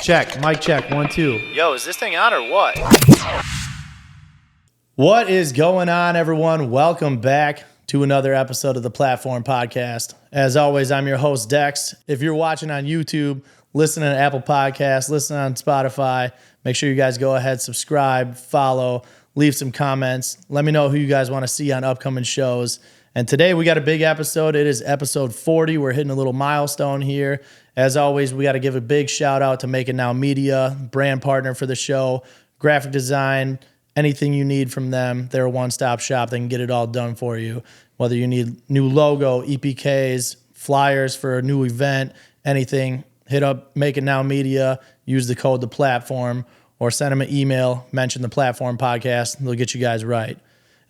Check, mic check, 1, 2. Yo, is this thing on or what? What is going on, everyone? Welcome back to another episode of the Platform Podcast. As always, I'm your host, Dex. If you're watching on YouTube, listening to Apple Podcasts, listening on Spotify, make sure you guys go ahead, subscribe, follow, leave some comments. Let me know who you guys want to see on upcoming shows. And today we got a big episode. It is episode 40. We're hitting a little milestone here. As always, we got to give a big shout out to Make It Now Media, brand partner for the show, graphic design, anything you need from them. They're a one-stop shop. They can get it all done for you. Whether you need new logo, EPKs, flyers for a new event, anything, hit up Make It Now Media, use the code The Platform, or send them an email, mention the Platform Podcast, and they'll get you guys right.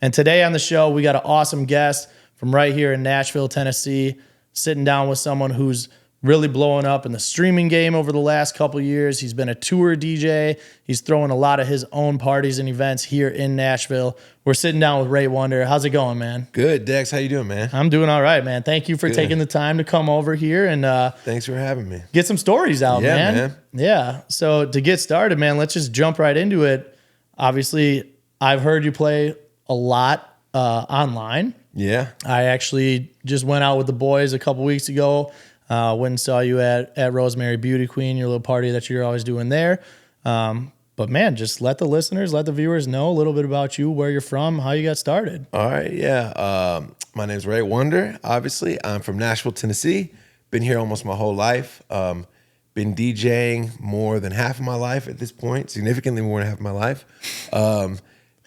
And today on the show, we got an awesome guest from right here in Nashville, Tennessee, sitting down with someone who's really blowing up in the streaming game over the last couple of years. He's been a tour DJ. He's throwing a lot of his own parties and events here in Nashville. We're sitting down with Rhett Wonder. How's it going, man? Good, Dex. How you doing, man? I'm doing all right, man. Thank you for taking the time to come over here and Thanks for having me. get some stories out, Yeah, man. man. Yeah. So to get started, man, let's just jump right into it. Obviously, I've heard you play a lot online. Yeah. I actually just went out with the boys a couple weeks ago. Went and saw you at Rosemary Beauty Queen, your little party that you're always doing there. But man, just let the listeners, let the viewers know a little bit about you, where you're from, how you got started. All right. Yeah. My name's Rhett Wonder. Obviously, I'm from Nashville, Tennessee. Been here almost my whole life. Been DJing more than half of my life at this point, significantly more than half of my life.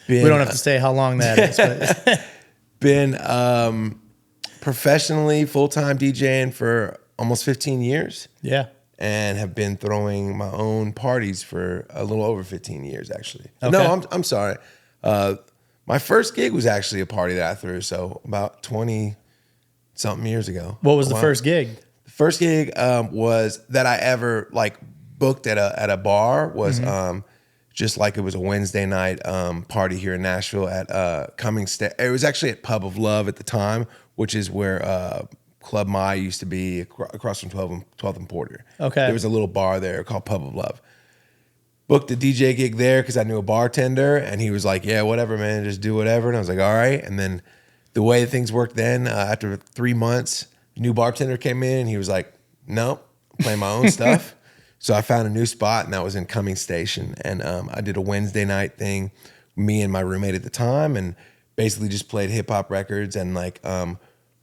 We don't have to say how long that is. But Been professionally full-time DJing for almost 15 years. yeah. And have been throwing my own parties for a little over 15 years, actually. Okay. No, I'm sorry. My first gig was actually a party that I threw, so about 20-something years ago. What was the first gig? The first gig was that I ever booked at a bar was just like it was a Wednesday night party here in Nashville at Cummings. It was actually at Pub of Love at the time, which is where Club My used to be across from 12th and Porter. Okay. There was a little bar there called Pub of Love. Booked a DJ gig there because I knew a bartender, and he was like, yeah, whatever, man, just do whatever. And I was like, all right. And then the way things worked then, after 3 months, a new bartender came in, and he was like, nope, I'm playing my own stuff. So I found a new spot, and that was in Cummings Station. And I did a Wednesday night thing, me and my roommate at the time, and basically just played hip-hop records. And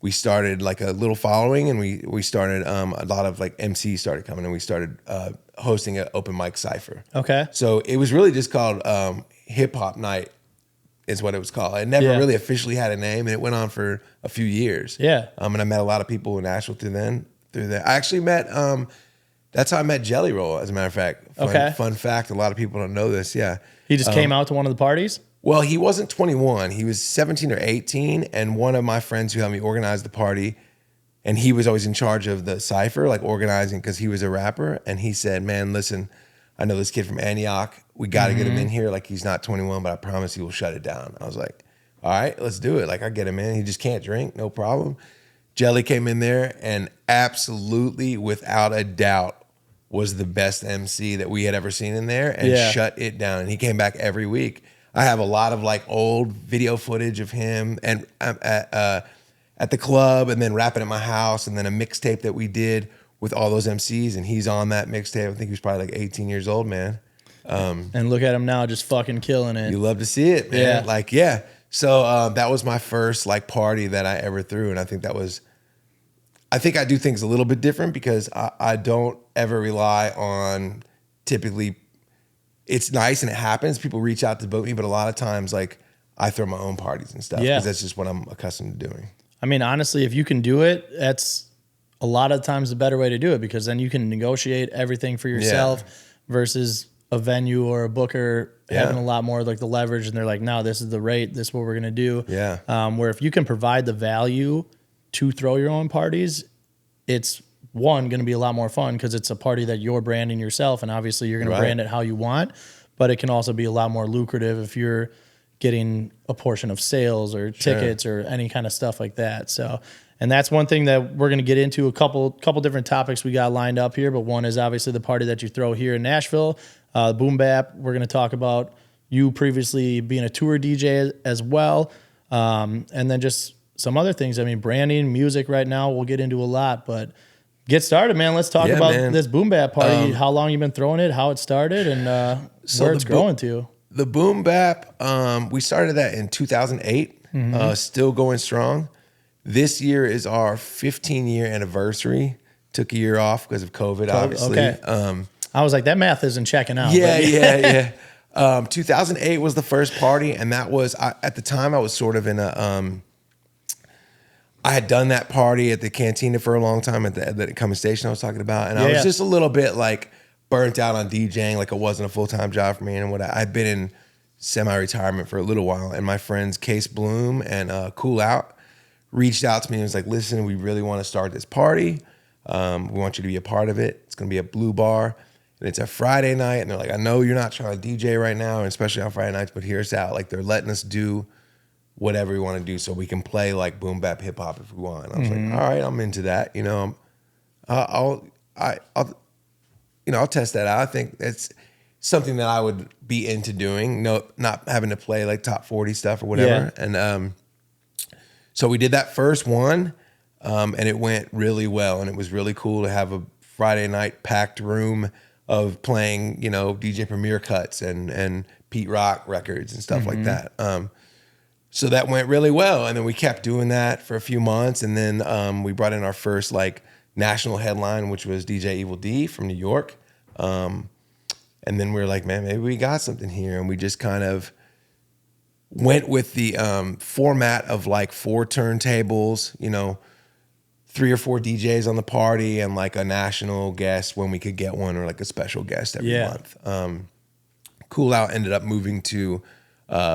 we started a little following, and we started a lot of MCs started coming, and we started hosting an open mic cypher. Okay. So it was really just called Hip Hop Night is what it was called. It never really officially had a name, and it went on for a few years. Yeah. And I met a lot of people in Nashville through that. I actually met that's how I met Jelly Roll, as a matter of fact. Fun fact, a lot of people don't know this. Yeah. He just came out to one of the parties? Well, he wasn't 21. He was 17 or 18, and one of my friends who helped me organize the party, and he was always in charge of the cypher, organizing, because he was a rapper, and he said, man, listen, I know this kid from Antioch. We got to get him in here. He's not 21, but I promise he will shut it down. I was like, all right, let's do it. I get him in. He just can't drink, no problem. Jelly came in there and absolutely, without a doubt, was the best MC that we had ever seen in there, and shut it down. And he came back every week. I have a lot of old video footage of him and at the club, and then rapping at my house, and then a mixtape that we did with all those MCs, and he's on that mixtape. I think he was probably 18 years old, man. And look at him now, just fucking killing it. You love to see it, man. Yeah. So that was my first party that I ever threw, and I think I do things a little bit different because I don't ever rely on typically. It's nice and it happens. People reach out to book me, but a lot of times, I throw my own parties and stuff because that's just what I'm accustomed to doing. I mean, honestly, if you can do it, that's a lot of times the better way to do it, because then you can negotiate everything for yourself versus a venue or a booker having a lot more the leverage, and they're like, no, this is the rate, this is what we're going to do. Yeah. Where if you can provide the value to throw your own parties, it's going to be a lot more fun because it's a party that you're branding yourself, and obviously you're going to brand it how you want, but it can also be a lot more lucrative if you're getting a portion of sales or tickets or any kind of stuff like that. So And that's one thing that we're going to get into, a couple different topics we got lined up here. But one is obviously the party that you throw here in Nashville, Boom Bap. We're going to talk about you previously being a tour DJ as well. And then just some other things. I mean, branding, music right now, we'll get into a lot, but get started, man. Let's talk about this Boom Bap party, how long you've been throwing it, how it started, and where it's growing to. The Boom Bap, we started that in 2008, still going strong. This year is our 15-year anniversary. Took a year off because of COVID, obviously. Okay. I was like, that math isn't checking out. Yeah. 2008 was the first party, and that was, at the time, I was sort of in a, I had done that party at the Cantina for a long time at the Cumming Station I was talking about, and I was just a little bit like burnt out on DJing, like it wasn't a full-time job for me, and I'd been in semi-retirement for a little while, and my friends Case Bloom and Cool Out reached out to me and was like, listen, we really want to start this party. We want you to be a part of it. It's going to be a Blue Bar. And it's a Friday night. And they're like, I know you're not trying to DJ right now, and especially on Friday nights, but hear us out. Like, they're letting us do whatever we want to do so we can play like boom bap hip hop if we want. And I was like, all right, I'm into that. You know, I'll test that out. I think it's something that I would be into doing. No, not having to play like top 40 stuff or whatever. Yeah. And so we did that first one, and it went really well. And it was really cool to have a Friday night packed room of playing, you know, DJ Premier cuts and Pete Rock records and stuff like that. So that went really well. And then we kept doing that for a few months. And then we brought in our first like national headline, which was DJ Evil D from New York. And then we were like, man, maybe we got something here. And we just kind of went with the format of like 4 turntables, you know, 3 or 4 DJs on the party and like a national guest when we could get one, or like a special guest every month. Cool Out ended up moving to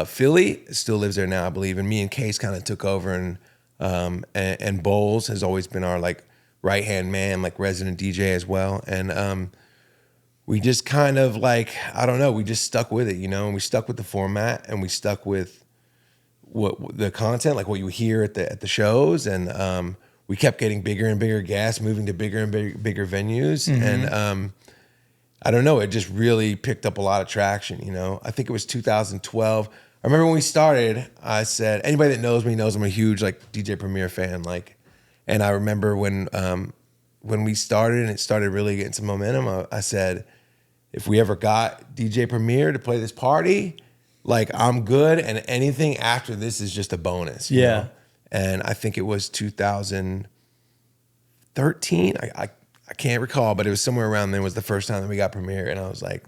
Philly, still lives there now, I believe. And me and Case kind of took over, and Bowles has always been our like right-hand man, like resident DJ as well. And we just kind of like, I don't know, we just stuck with it, you know, and we stuck with the format, and we stuck with what the content, like what you hear at the shows. And we kept getting bigger and bigger guests, moving to bigger and bigger venues. And I don't know, it just really picked up a lot of traction, you know. I think it was 2012. I remember when we started, I said, anybody that knows me knows I'm a huge like DJ Premier fan. Like, and I remember when we started and it started really getting some momentum, I said, if we ever got DJ Premier to play this party, like I'm good, and anything after this is just a bonus. You know? And I think it was 2013. I can't recall, but it was somewhere around then was the first time that we got Premiere. And I was like,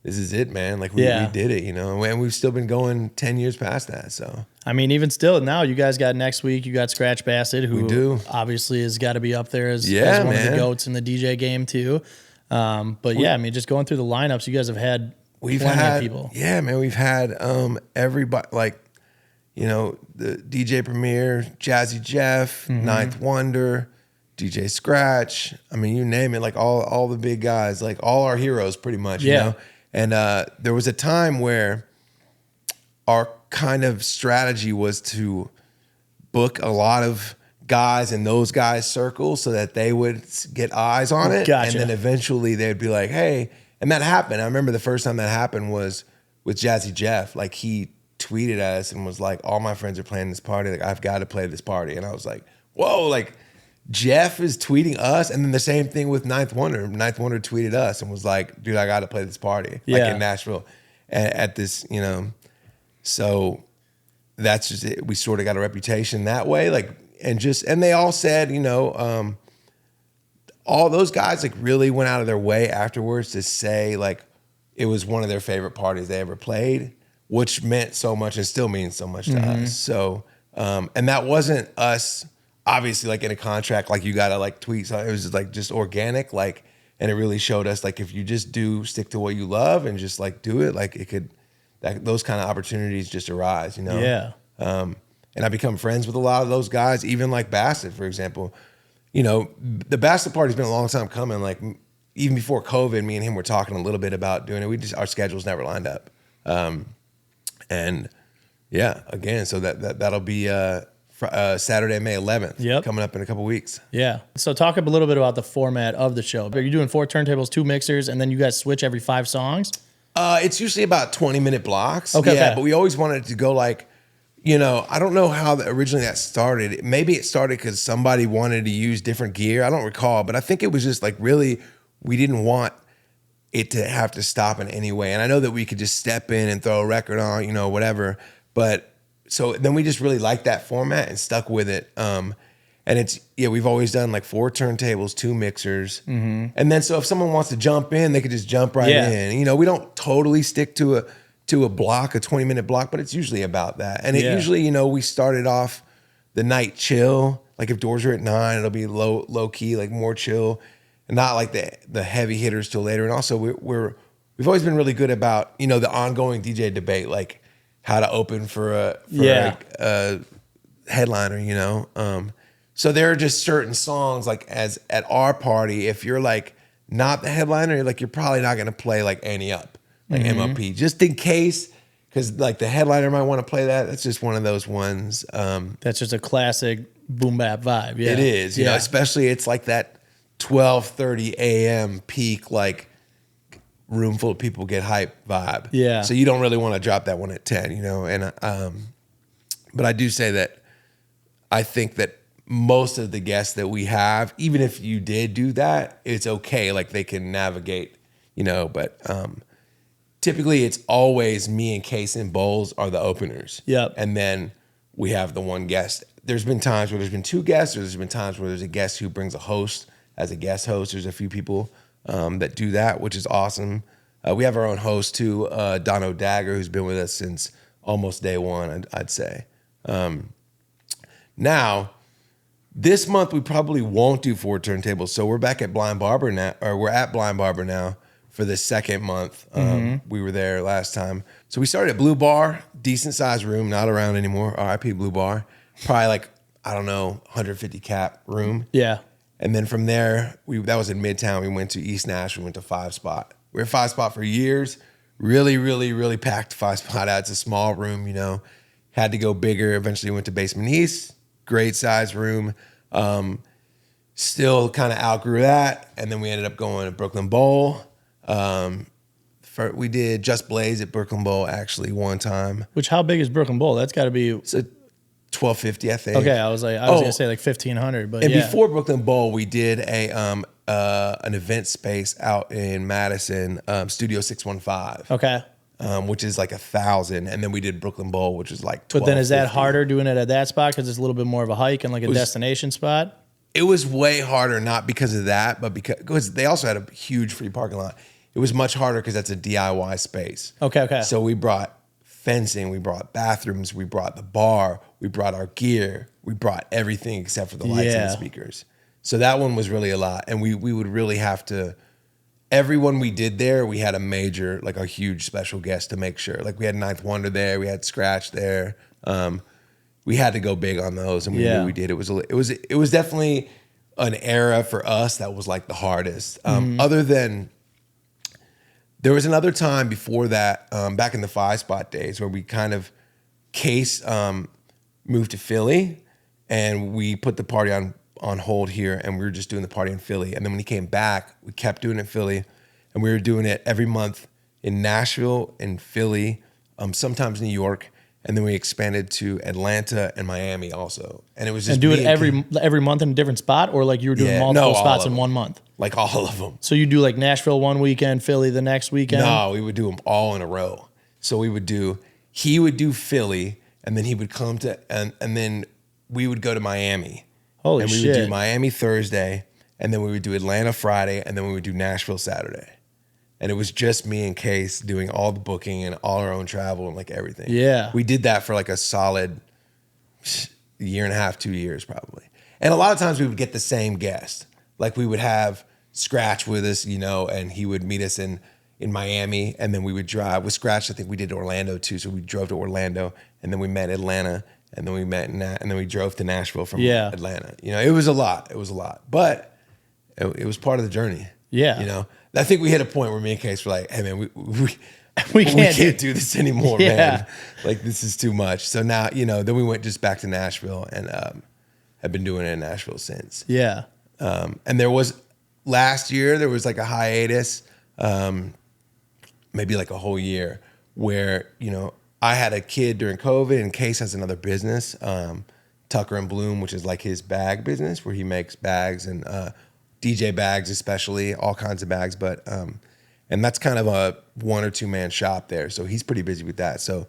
this is it, man. Like we did it, you know, and we've still been going 10 years past that. So, I mean, even still now, you guys got next week, you got Scratch Bassett, who obviously has got to be up there as one of the GOATs in the DJ game too. But I mean, just going through the lineups, you guys have had plenty of people. Yeah, man, we've had everybody, like, you know, the DJ Premier, Jazzy Jeff, Ninth Wonder, DJ Scratch. I mean, you name it, like all the big guys, like all our heroes pretty much, you know? And there was a time where our kind of strategy was to book a lot of guys in those guys' circles so that they would get eyes on it. And then eventually they'd be like, hey, and that happened. I remember the first time that happened was with Jazzy Jeff. Like he tweeted at us and was like, all my friends are playing this party. Like, I've got to play this party. And I was like, whoa, like Jeff is tweeting us. And then the same thing with Ninth Wonder. Ninth Wonder tweeted us and was like, dude, I got to play this party. Like in Nashville at this, you know. So that's just it. We sort of got a reputation that way. Like, and they all said, you know, all those guys like really went out of their way afterwards to say like it was one of their favorite parties they ever played, which meant so much and still means so much to us. So, and that wasn't us obviously like in a contract, like you got to like tweet. So it was like just organic, like, and it really showed us like if you just stick to what you love and just like do it, like it could, those kind of opportunities just arise, you know? Yeah. And I become friends with a lot of those guys, even like Bassett, for example. You know, the Bassett party's been a long time coming. Like even before COVID, me and him were talking a little bit about doing it. Our schedules never lined up. And yeah, again, so that'll be Saturday, May 11th. Yep. Coming up in a couple weeks. Yeah. So talk a little bit about the format of the show. Are you doing 4 turntables, 2 mixers, and then you guys switch every 5 songs? It's usually about 20-minute blocks. Okay. Yeah, but we always wanted it to go like, I don't know how originally that started. Maybe it started because somebody wanted to use different gear. I don't recall, but I think it was just like really, we didn't want it to have to stop in any way. And I know that we could just step in and throw a record on, whatever. But so then we just really liked that format and stuck with it. And we've always done like 4 turntables, 2 mixers. Mm-hmm. And then so if someone wants to jump in, they could just jump right in. We don't totally stick to a block, a 20-minute block, but it's usually about that. And it usually, we started off the night chill. Like if doors are at 9, it'll be low key, like more chill, and not like the heavy hitters till later. And also we've always been really good about, the ongoing DJ debate, like how to open for a headliner, So there are just certain songs like as at our party, if you're like not the headliner, you're probably not going to play like Annie Up, like MOP, just in case, because like the headliner might want to play that. That's just one of those ones. That's just a classic boom bap vibe. Yeah, it is. Especially it's like that 12:30 a.m. peak, like room full of people get hype vibe. Yeah. So you don't really want to drop that one at 10, And but I do say that I think that most of the guests that we have, even if you did do that, it's okay. Like they can navigate, but typically it's always me and Case and Bowles are the openers. Yep. And then we have the one guest. There's been times where there's been 2 guests, or there's been times where there's a guest who brings a host as a guest host. There's a few people that do that, which is awesome. We have our own host too, Dono Dagger, who's been with us since almost day one, I'd say. Now, this month we probably won't do 4 turntables, so we're back at Blind Barber now, or we're at Blind Barber now for the second month. We were there last time, so we started at Blue Bar, decent sized room, not around anymore. R.I.P. Blue Bar, probably like 150 cap room. Yeah, and then from there that was in Midtown. We went to East Nashville, went to 5 Spot. We were at 5 Spot for years. Really, really, really packed 5 Spot out. It's a small room, Had to go bigger. Eventually went to Basement East. Great size room. Still kind of outgrew that. And then we ended up going to Brooklyn Bowl. We did Just Blaze at Brooklyn Bowl actually one time. Which, how big is Brooklyn Bowl? That's got to be... It's a 1250, I think. Okay, I was going to say like 1500, but before Brooklyn Bowl, we did an event space out in Madison, Studio 615. Okay. Which is like 1,000, and then we did Brooklyn Bowl, which is like 12. But then is that harder doing it at that spot because it's a little bit more of a hike and like a destination spot? It was way harder, not because of that, but because they also had a huge free parking lot. It was much harder because that's a DIY space. Okay. So we brought fencing, we brought bathrooms, we brought the bar, we brought our gear, we brought everything except for the lights and the speakers. So that one was really a lot, and we would really have to. Everyone we did there, we had a huge special guest to make sure. Like we had Ninth Wonder there, we had Scratch there. We had to go big on those, and we knew we did. It was definitely an era for us that was like the hardest. Other than there was another time before that, back in the 5 Spot days, where we kind of Case moved to Philly, and we put the party on hold here, and we were just doing the party in Philly. And then when he came back, we kept doing it in Philly, and we were doing it every month in Nashville and Philly, sometimes New York, and then we expanded to Atlanta and Miami also. And it was just and do it every month in a different spot, or like you were doing multiple spots in one month? Like all of them. So you do like Nashville one weekend, Philly the next weekend? No, we would do them all in a row. So he would do Philly, and then he would come to, and then we would go to Miami. Holy shit. And we would do Miami Thursday, and then we would do Atlanta Friday, and then we would do Nashville Saturday. And it was just me and Case doing all the booking and all our own travel and like everything. Yeah. We did that for like a solid year and a half, 2 years probably. And a lot of times we would get the same guest. Like we would have Scratch with us, and he would meet us in Miami, and then we would drive. With Scratch, I think we did Orlando too, so we drove to Orlando, and then we met Atlanta. And then we met and then we drove to Nashville from Atlanta. It was a lot. It was a lot. But it was part of the journey. Yeah. I think we hit a point where me and Case were like, hey man, we we can't, can't do this anymore, Yeah. man. Like, this is too much. So now, then we went just back to Nashville and have been doing it in Nashville since. Yeah. And last year, there was like a hiatus, maybe like a whole year, where, I had a kid during COVID, and Case has another business, Tucker and Bloom, which is like his bag business where he makes bags and DJ bags, especially all kinds of bags. But and that's kind of a 1 or 2 man shop there, so he's pretty busy with that. So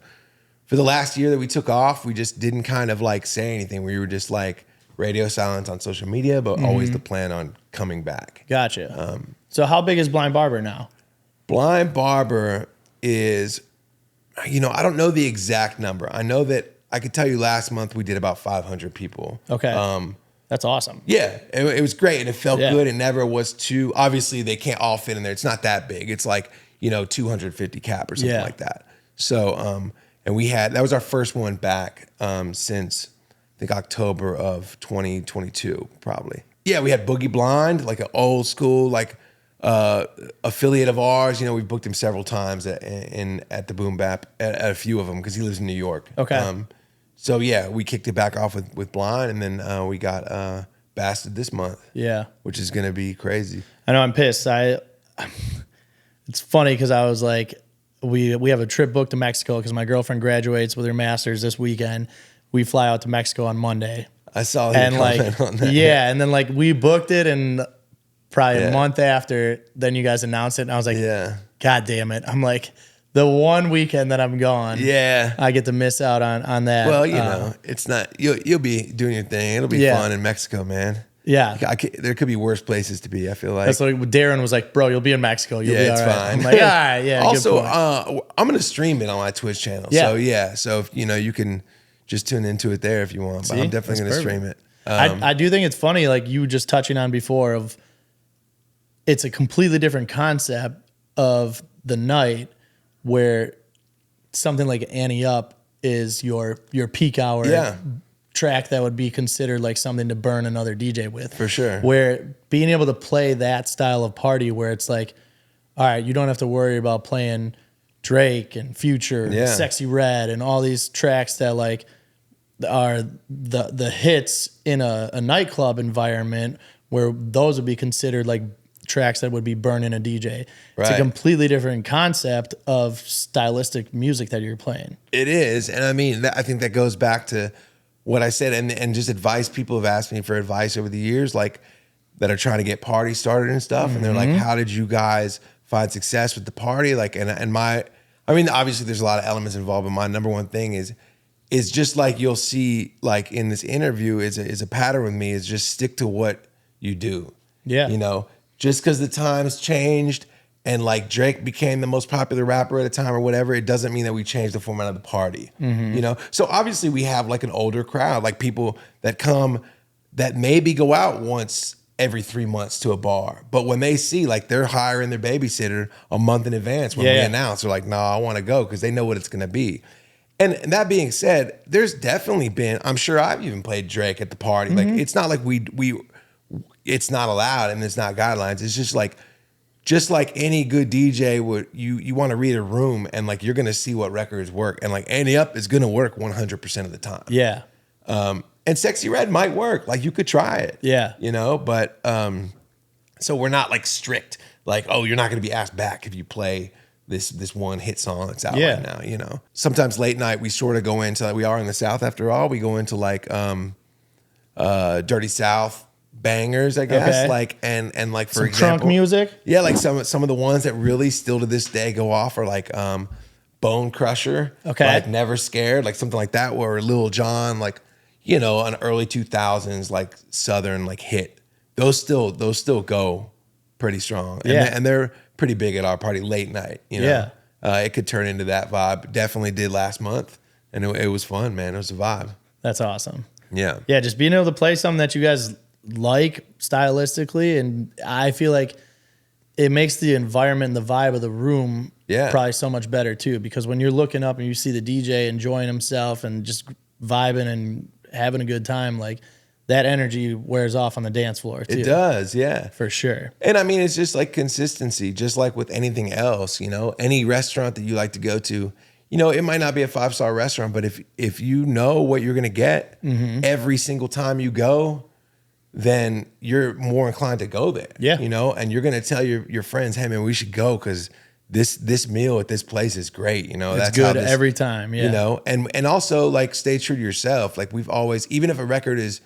for the last year that we took off, we just didn't kind of like say anything. We were just like radio silence on social media, but always the plan on coming back. Gotcha. So how big is Blind Barber now? Blind Barber is, I don't know the exact number. I know that I could tell you last month we did about 500 people. Okay. That's awesome. Yeah, it was great, and it felt Yeah. good. It never was too, obviously they can't all fit in there. It's not that big. It's like, 250 cap or something Yeah. like that. So, and that was our first one back since I think October of 2022, probably. Yeah, we had Boogie Blind, like an old school, like affiliate of ours. We've booked him several times at the Boom Bap at a few of them because he lives in New York. Okay. So yeah, we kicked it back off with Blind, and then we got Bastard this month. Yeah. Which is gonna be crazy. I know I'm pissed. It's funny because I was like, we have a trip booked to Mexico because my girlfriend graduates with her master's this weekend. We fly out to Mexico on Monday. I saw you And comment on that. yeah, and then like we booked it, and probably Yeah. a month after, then you guys announced it, and I was like, Yeah. God damn it! I'm like, the one weekend that I'm gone, Yeah. I get to miss out on that. Well, it's not. You'll be doing your thing. It'll be Yeah. fun in Mexico, man. yeah. There could be worse places to be. I feel like. That's like Darren was like, bro, you'll be in Mexico. You'll be Yeah, it's all right. fine. I'm like, all right, yeah. Also, good point. I'm gonna stream it on my Twitch channel. Yeah. So yeah, so if, you can just tune into it there if you want. But See? I'm definitely That's gonna perfect. stream it. I do think it's funny, like you just touching on before, of it's a completely different concept of the night where something like Annie Up is your peak hour Yeah. track that would be considered like something to burn another DJ with. For sure. Where being able to play that style of party where it's like, all right, you don't have to worry about playing Drake and Future, Yeah. and Sexy Red, and all these tracks that like are the hits in a nightclub environment where those would be considered like tracks that would be burning a DJ. It's a Right. completely different concept of stylistic music that you're playing. It is, and I mean, I think that goes back to what I said, and just advice. People have asked me for advice over the years, like that are trying to get parties started and stuff, and they're like, "How did you guys find success with the party?" Like, I mean, obviously, there's a lot of elements involved, but my number one thing is just like you'll see, like in this interview, is a pattern with me. Is just stick to what you do. Yeah. Just because the times changed and like Drake became the most popular rapper at a time or whatever, it doesn't mean that we changed the format of the party. So obviously we have like an older crowd, like people that come that maybe go out once every 3 months to a bar, but when they see like they're hiring their babysitter a month in advance when we announce, they're like, "No, I want to go," because they know what it's going to be. And that being said, there's definitely been, I'm sure I've even played Drake at the party. Like it's not like it's not allowed and it's not guidelines. It's just like any good DJ would, you want to read a room and like you're gonna see what records work, and like Annie Up is gonna work 100% of the time. Yeah. And Sexy Red might work. Like you could try it. Yeah. But so we're not like strict. Like, oh, you're not gonna be asked back if you play this one hit song that's out right now. Sometimes late night we sort of go into, like, we are in the South after all. We go into like Dirty South bangers, I guess. Okay. Like and like for Some example, crunk music. yeah, like some of the ones that really still to this day go off are like Bone Crusher, Okay. like Never Scared, like something like that, where Lil Jon, like an early 2000s like Southern like hit. Those still go pretty strong, and they're pretty big at our party late night. Yeah. It could turn into that vibe. Definitely did last month, and it was fun, man. It was a vibe. That's awesome. Yeah. Yeah, just being able to play something that you guys like stylistically, and I feel like it makes the environment and the vibe of the room probably so much better too, because when you're looking up and you see the DJ enjoying himself and just vibing and having a good time, like that energy wears off on the dance floor too. It does, yeah. For sure. And I mean, it's just like consistency, just like with anything else, you know, any restaurant that you like to go to, you know, it might not be a 5-star restaurant, but if you know what you're going to get every single time you go, then you're more inclined to go there. Yeah. You know, and you're going to tell your friends, hey man, we should go because this meal at this place is great. You know, It's that's good how this, every time. Yeah. you know, and also like stay true to yourself. Like we've always, even if a record is,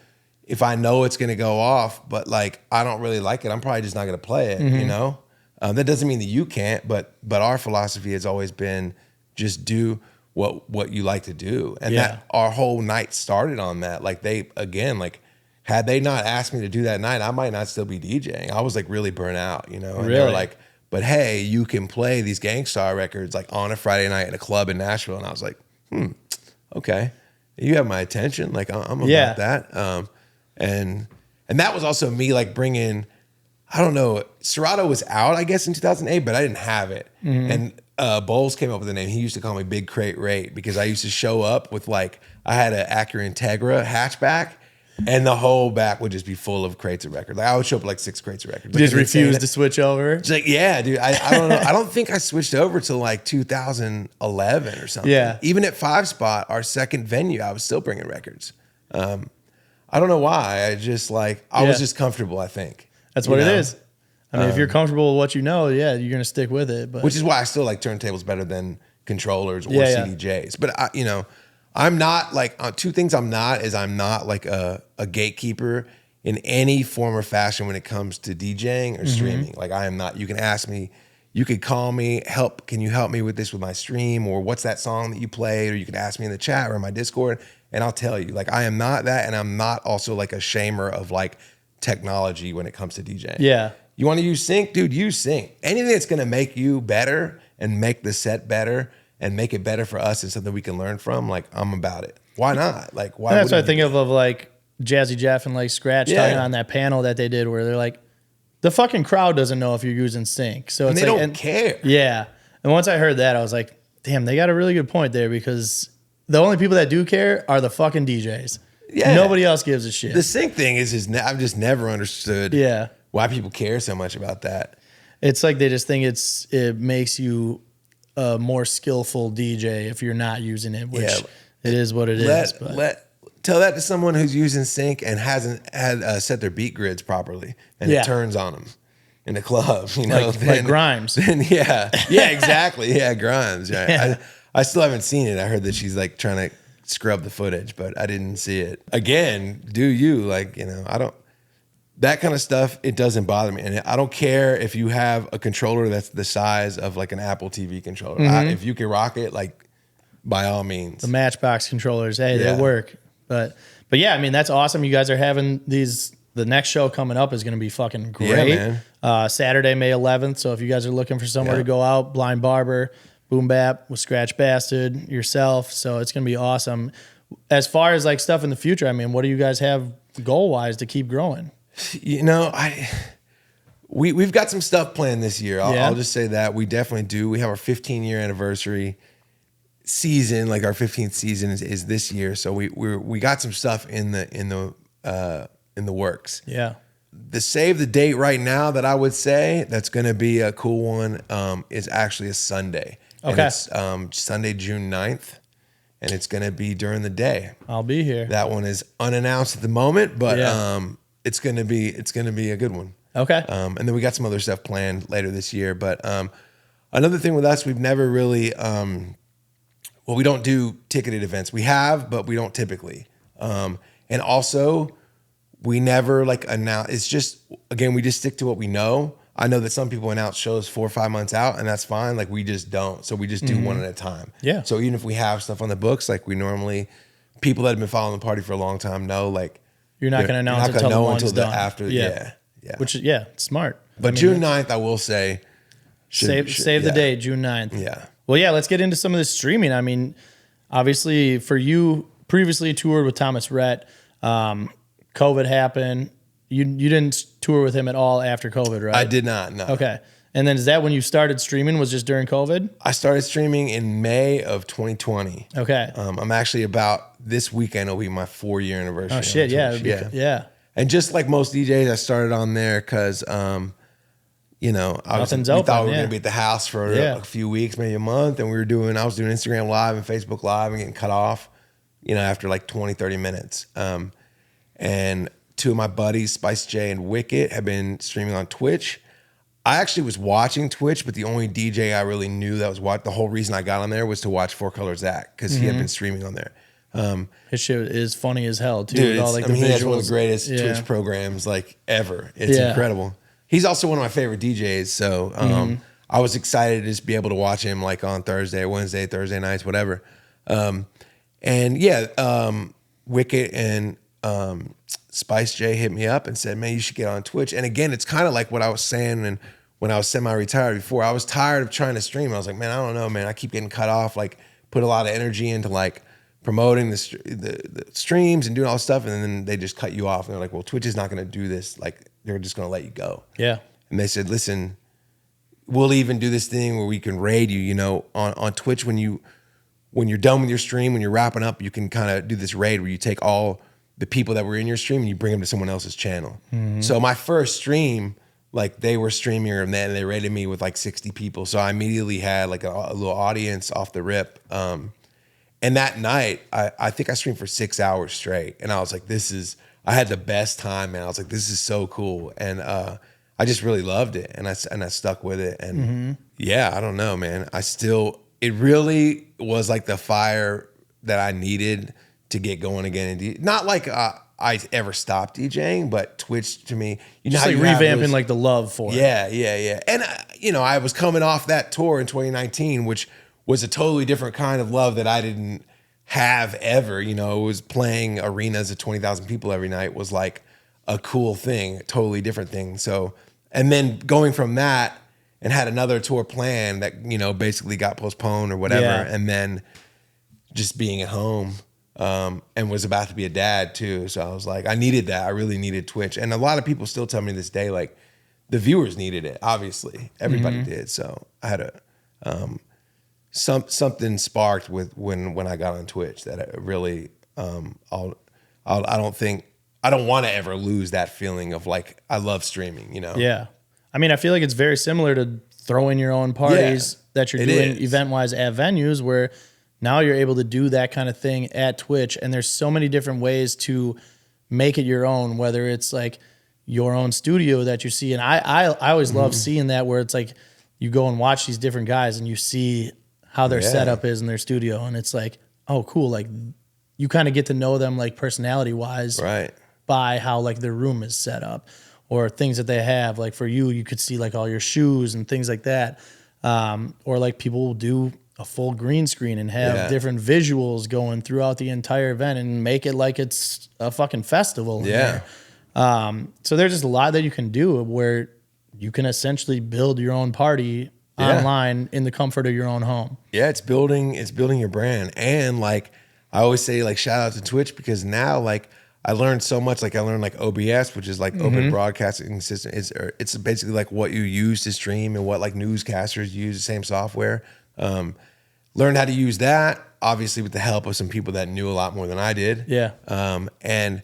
if I know it's going to go off, but like, I don't really like it, I'm probably just not going to play it, you know? That doesn't mean that you can't, but our philosophy has always been just do what you like to do. And that our whole night started on that. Like they, again, like had they not asked me to do that night, I might not still be DJing. I was like really burnt out, you know? And they were like, but hey, you can play these Gangstar records like on a Friday night at a club in Nashville. And I was like, okay, you have my attention. Like I'm about that. And that was also me like bringing, I don't know, Serato was out, I guess, in 2008, but I didn't have it. And Bowles came up with the name. He used to call me Big Crate Rate because I used to show up with like, I had an Acura Integra hatchback and the whole back would just be full of crates of records. Like I would show up with like 6 crates of records. Just refuse to switch over? It's like, yeah, dude, I don't know. I don't think I switched over till like 2011 or something. Yeah. Even at 5 Spot, our second venue, I was still bringing records. I don't know why. I just like, I was just comfortable, I think. That's what it is. I mean, if you're comfortable with what you know, yeah, you're going to stick with it. But which is why I still like turntables better than controllers or CDJs. But I, you know, I'm not like, 2 things I'm not is I'm not like a gatekeeper in any form or fashion when it comes to DJing or streaming. Like I am not. You can ask me, you could call me, can you help me with this with my stream, or what's that song that you played, or you can ask me in the chat or in my Discord and I'll tell you. Like I am not that, and I'm not also like a shamer of like technology when it comes to DJing. Yeah. You want to use sync? Dude, use sync. Anything that's going to make you better and make the set better and make it better for us and something we can learn from, like I'm about it. Why not? Like why? And that's what I think of like Jazzy Jeff and like Scratch talking on that panel that they did where they're like, the fucking crowd doesn't know if you're using sync. So and it's they like, don't care. Yeah. And once I heard that, I was like, damn, they got a really good point there because the only people that do care are the fucking DJs. Yeah. Nobody else gives a shit. The sync thing is I've just never understood why people care so much about that. It's like they just think it makes you a more skillful DJ if you're not using it, which it is what it is. Tell that to someone who's using sync and hasn't had set their beat grids properly, and it turns on them in the club. You know, like Grimes. Then exactly. Yeah, Grimes. Yeah. I still haven't seen it. I heard that she's like trying to scrub the footage, but I didn't see it. Again, do you like, you know, I don't, that kind of stuff, it doesn't bother me. And I don't care if you have a controller that's the size of like an Apple TV controller. If you can rock it, like by all means. The Matchbox controllers, hey, they work. But yeah, I mean, that's awesome. You guys are having the next show coming up is going to be fucking great. Yeah, man. Saturday, May 11th. So if you guys are looking for somewhere to go out, Blind Barber, Boom Bap with Scratch Bastard, yourself. So it's going to be awesome. As far as like stuff in the future, I mean, what do you guys have goal-wise to keep growing? You know, we've got some stuff planned this year. I'll just say that we definitely do. We have our 15-year anniversary season, like our 15th season is this year. So we got some stuff in the works. Yeah. The save the date right now that I would say that's going to be a cool one is actually a Sunday. Okay. And it's Sunday, June 9th. And it's going to be during the day. I'll be here. That one is unannounced at the moment, but it's going to be a good one. Okay. And then we got some other stuff planned later this year. But another thing with us, we've never really we don't do ticketed events. We have, but we don't typically. And also, we never like announce. It's just, again, we just stick to what we know. I know that some people announce shows 4 or 5 months out, and that's fine. Like we just don't. So we just do one at a time. Yeah. So even if we have stuff on the books, like we normally, people that have been following the party for a long time know, like you're not going to announce it until the one's done. After. Yeah. Which is it's smart. But June 9th, I will say, save the date, June 9th. Yeah. Well, yeah. Let's get into some of this streaming. I mean, obviously, for you, previously toured with Thomas Rhett. COVID happened. You didn't tour with him at all after COVID, right? I did not, no. Okay. And then is that when you started streaming, was just during COVID? I started streaming in May of 2020. Okay. I'm actually this weekend will be my 4-year anniversary. Oh shit, yeah. Yeah. And just like most DJs, I started on there because, we thought we were going to be at the house for a few weeks, maybe a month. And I was doing Instagram Live and Facebook Live and getting cut off, after like 20, 30 minutes. And two of my buddies, Spice J and Wicket, have been streaming on Twitch. I actually was watching Twitch, but the only DJ I really knew that was the whole reason I got on there was to watch Four Color Zach because he had been streaming on there. His shit is funny as hell too. Dude, with all, he has one of the greatest Twitch programs like ever. It's incredible. He's also one of my favorite DJs. So I was excited to just be able to watch him like on Thursday, Wednesday, Thursday nights, whatever. Wicket and Spice J hit me up and said, man, you should get on Twitch. And again, it's kind of like what I was saying and when I was semi-retired before. I was tired of trying to stream. I was like, man, I don't know, man. I keep getting cut off. Like, put a lot of energy into like promoting the streams and doing all this stuff, and then they just cut you off. And they're like, well, Twitch is not going to do this. Like, they're just going to let you go. Yeah. And they said, listen, we'll even do this thing where we can raid you, on Twitch when you're done with your stream, when you're wrapping up, you can kind of do this raid where you take all the people that were in your stream and you bring them to someone else's channel. So my first stream, like they were streaming and then they rated me with like 60 people. So I immediately had like a little audience off the rip. And that night, I think I streamed for 6 hours straight. And I was like, I had the best time, man. I was like, this is so cool. And I just really loved it. And I stuck with it. And I don't know, man. It really was like the fire that I needed to get going again. Not like I ever stopped DJing, but Twitch to me, just like revamping like the love for it. Yeah. And I was coming off that tour in 2019, which was a totally different kind of love that I didn't have ever. It was playing arenas of 20,000 people every night was like a cool thing, a totally different thing. So, and then going from that and had another tour planned that, basically got postponed or whatever. Yeah. And then just being at home. And was about to be a dad too. So I was like, I needed that. I really needed Twitch. And a lot of people still tell me this day, like the viewers needed it. Obviously everybody did. So I had something sparked with when I got on Twitch that it really, I don't want to ever lose that feeling of like, I love streaming, Yeah. I mean, I feel like it's very similar to throwing your own parties that you're doing event wise at venues where now you're able to do that kind of thing at Twitch. And there's so many different ways to make it your own, whether it's like your own studio that you see. And I always love seeing that where it's like you go and watch these different guys and you see how their setup is in their studio. And it's like, oh, cool. Like you kind of get to know them like personality wise by how like their room is set up or things that they have. Like for you could see like all your shoes and things like that. Or like people will do a full green screen and have different visuals going throughout the entire event and make it like it's a fucking festival. So there's just a lot that you can do where you can essentially build your own party online in the comfort of your own home. Yeah, it's building your brand. And like I always say, like shout out to Twitch because now like I learned so much. Like I learned like OBS, which is like open broadcasting system. It's basically like what you use to stream and what like newscasters use, the same software. Learned how to use that, obviously with the help of some people that knew a lot more than I did. And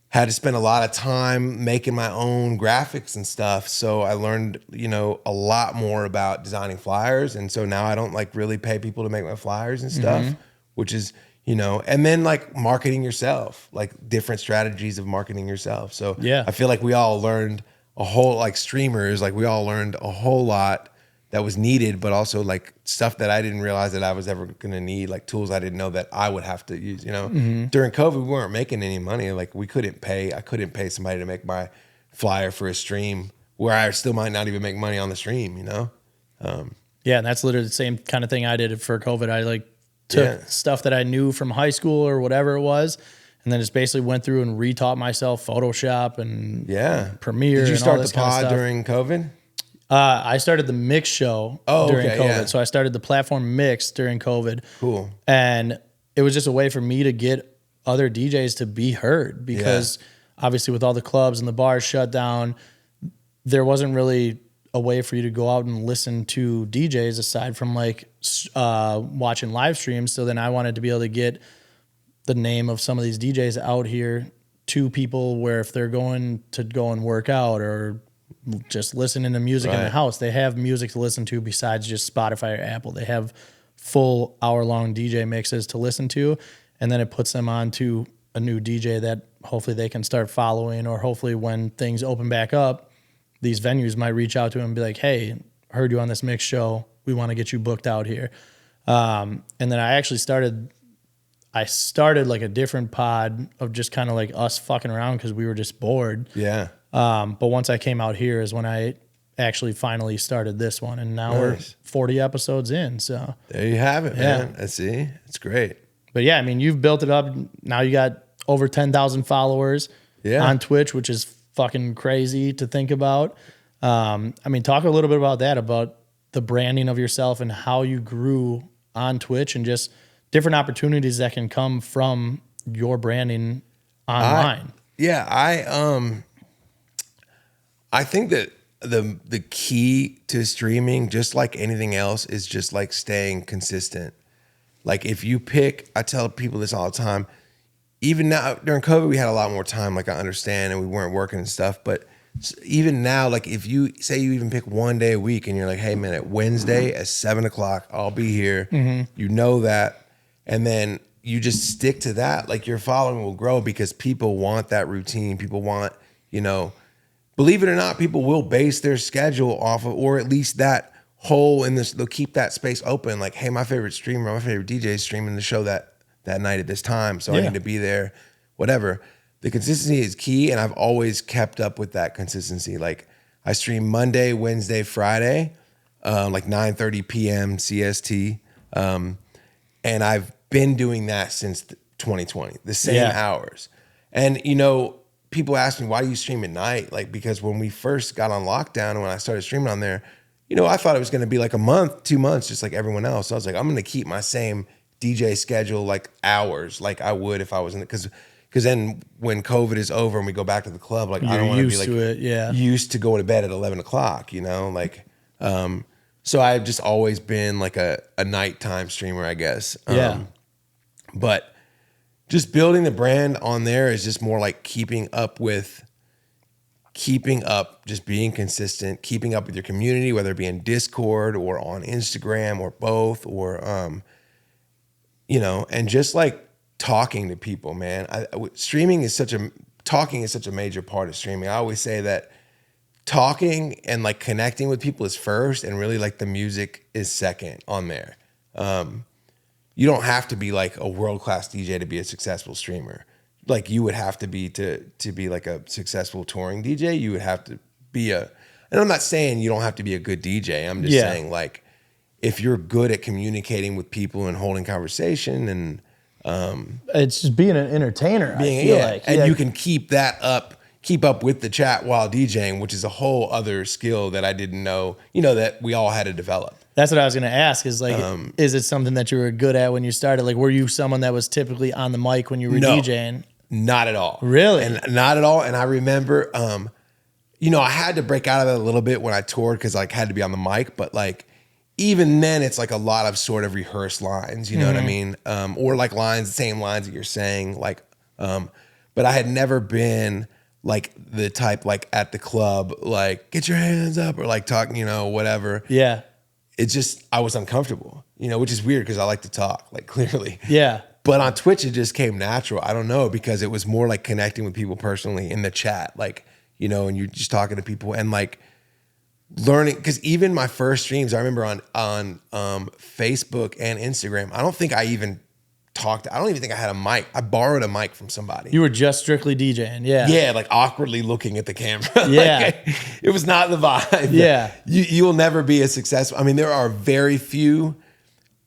had to spend a lot of time making my own graphics and stuff. So I learned, a lot more about designing flyers. And so now I don't like really pay people to make my flyers and stuff, which is, and then like marketing yourself, like different strategies of marketing yourself. So I feel like we all learned a whole, like streamers, like we all learned a whole lot that was needed, but also like stuff that I didn't realize that I was ever gonna need, like tools I didn't know that I would have to use, During COVID, we weren't making any money. Like I couldn't pay somebody to make my flyer for a stream where I still might not even make money on the stream, and that's literally the same kind of thing I did for COVID. I like took stuff that I knew from high school or whatever it was, and then just basically went through and retaught myself Photoshop and Premiere. Did you start and all the pod during COVID? I started the mix show during COVID. Yeah. So I started the platform mix during COVID. Cool. And it was just a way for me to get other DJs to be heard because obviously with all the clubs and the bars shut down, there wasn't really a way for you to go out and listen to DJs aside from like watching live streams. So then I wanted to be able to get the name of some of these DJs out here to people where if they're going to go and work out or just listening to music in the house, they have music to listen to besides just Spotify or Apple. They have full hour-long DJ mixes to listen to, and then it puts them on to a new DJ that hopefully they can start following, or hopefully when things open back up, these venues might reach out to him and be like, hey, heard you on this mix show. We want to get you booked out here. And then I actually started like a different pod of just kind of like us fucking around because we were just bored. Yeah. But once I came out here is when I actually finally started this one. And now we're 40 episodes in. So there you have it, man. I see. It's great. But yeah, I mean, you've built it up. Now you got over 10,000 followers on Twitch, which is fucking crazy to think about. I mean, talk a little bit about that, about the branding of yourself and how you grew on Twitch and just different opportunities that can come from your branding online. I think that the key to streaming, just like anything else, is just like staying consistent. Like if you pick, I tell people this all the time, even now during COVID, we had a lot more time, like I understand, and we weren't working and stuff. But even now, like if you say you even pick one day a week and you're like, hey man, at Wednesday at 7:00, I'll be here. You know that. And then you just stick to that. Like your following will grow because people want that routine. People want, believe it or not, people will base their schedule off of, or at least that hole in this, they'll keep that space open. Like, hey, my favorite streamer, my favorite DJ is streaming the show that night at this time. So I need to be there, whatever. The consistency is key. And I've always kept up with that consistency. Like I stream Monday, Wednesday, Friday, like 9:30 p.m. CST. And I've been doing that since 2020, the same hours. And, people ask me, why do you stream at night? Like, because when we first got on lockdown and when I started streaming on there, I thought it was going to be like a month, 2 months, just like everyone else. So I was like, I'm going to keep my same DJ schedule, like hours, like I would if I was in it. Because then when COVID is over and we go back to the club, like I don't want to be like used to going to bed at 11:00, like, so I've just always been like a nighttime streamer, I guess. But just building the brand on there is just more like keeping up, just being consistent, keeping up with your community, whether it be in Discord or on Instagram or both, or, and just like talking to people, man. Talking is such a major part of streaming. I always say that talking and like connecting with people is first, and really like the music is second on there. You don't have to be like a world-class DJ to be a successful streamer. Like you would have to be to be like a successful touring DJ. You would have to be and I'm not saying you don't have to be a good DJ. I'm just saying like if you're good at communicating with people and holding conversation and it's just being an entertainer. I feel like. And you can keep up with the chat while DJing, which is a whole other skill that I didn't know, that we all had to develop. That's what I was going to ask is like, is it something that you were good at when you started? Like, were you someone that was typically on the mic when you were DJing? Not at all. Really? And not at all. And I remember, I had to break out of it a little bit when I toured because I had to be on the mic. But like, even then it's like a lot of sort of rehearsed lines, you know what I mean? Or like same lines that you're saying, like, but I had never been like the type, like at the club, like get your hands up or like talking, whatever. Yeah. It's just, I was uncomfortable, which is weird because I like to talk, like clearly. Yeah. But on Twitch, it just came natural. I don't know, because it was more like connecting with people personally in the chat, like, and you're just talking to people and like learning. Because even my first streams, I remember on Facebook and Instagram, I don't think I even think I had a mic. I borrowed a mic from somebody. You were just strictly DJing, yeah. Yeah, like awkwardly looking at the camera. Yeah. It was not the vibe. Yeah. You'll never be a successful. I mean, there are very few